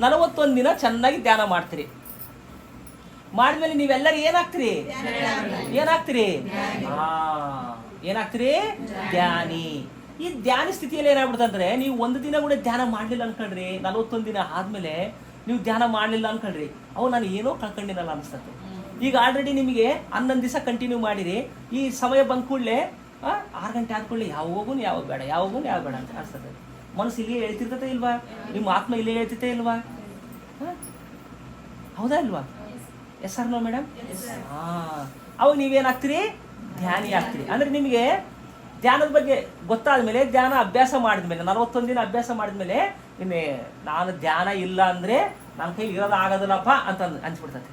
41 ದಿನ ಚೆನ್ನಾಗಿ ಧ್ಯಾನ ಮಾಡ್ತೀರಿ. ಮಾಡಿದ್ಮೇಲೆ ನೀವೆಲ್ಲರೂ ಏನಾಗ್ತೀರಿ? ಧ್ಯಾನಿ. ಈ ಧ್ಯಾನ ಸ್ಥಿತಿಯಲ್ಲಿ ಏನಾಗ್ಬಿಡ್ತಂದ್ರೆ, ನೀವು ಒಂದು ದಿನ ಕೂಡ ಧ್ಯಾನ ಮಾಡ್ಲಿಲ್ಲ ಅನ್ಕೊಳ್ರಿ, 41 ದಿನ ಆದ್ಮೇಲೆ ನೀವು ಧ್ಯಾನ ಮಾಡ್ಲಿಲ್ಲ ಅನ್ಕೊಳ್ರಿ, ಅವು ನಾನು ಏನೋ ಕಳ್ಕೊಂಡಿನಲ್ಲ ಅನಿಸ್ತದೆ. ಈಗ ಆಲ್ರೆಡಿ ನಿಮಗೆ 11 ದಿವಸ ಕಂಟಿನ್ಯೂ ಮಾಡಿರಿ. ಈ ಸಮಯ ಬಂದ ಕೂಡಲೇ 6 ಗಂಟೆ ಆದ ಕೂಡಲೇ ಯಾವಾಗ ಬೇಡ ಅಂತ ಅನಿಸ್ತದೆ. ಮನಸ್ಸು ಇಲ್ಲೇ ಹೇಳ್ತಿರ್ತತೆ ಇಲ್ವಾ? ನಿಮ್ಮ ಆತ್ಮ ಇಲ್ಲೇ ಹೇಳ್ತಿತ್ತೆ ಇಲ್ವಾ? ಹೌದಾ ಇಲ್ವಾ? Yes or no madam? ಅವಾಗ ನೀವೇನಾಗ್ತೀರಿ? ಧ್ಯಾನಿ ಆಗ್ತೀರಿ. ಅಂದ್ರೆ ನಿಮಗೆ ಧ್ಯಾನದ ಬಗ್ಗೆ ಗೊತ್ತಾದ ಮೇಲೆ, ಧ್ಯಾನ ಅಭ್ಯಾಸ ಮಾಡಿದ್ಮೇಲೆ, 41 ದಿನ ಅಭ್ಯಾಸ ಮಾಡಿದ್ಮೇಲೆ, ನಾನು ಧ್ಯಾನ ಇಲ್ಲ ಅಂದ್ರೆ ನನ್ನ ಕೈಲಿ ಇರೋದು ಆಗೋದಿಲ್ಲಪ್ಪ ಅಂತ ಅನ್ಸ್ಬಿಡ್ತದೆ.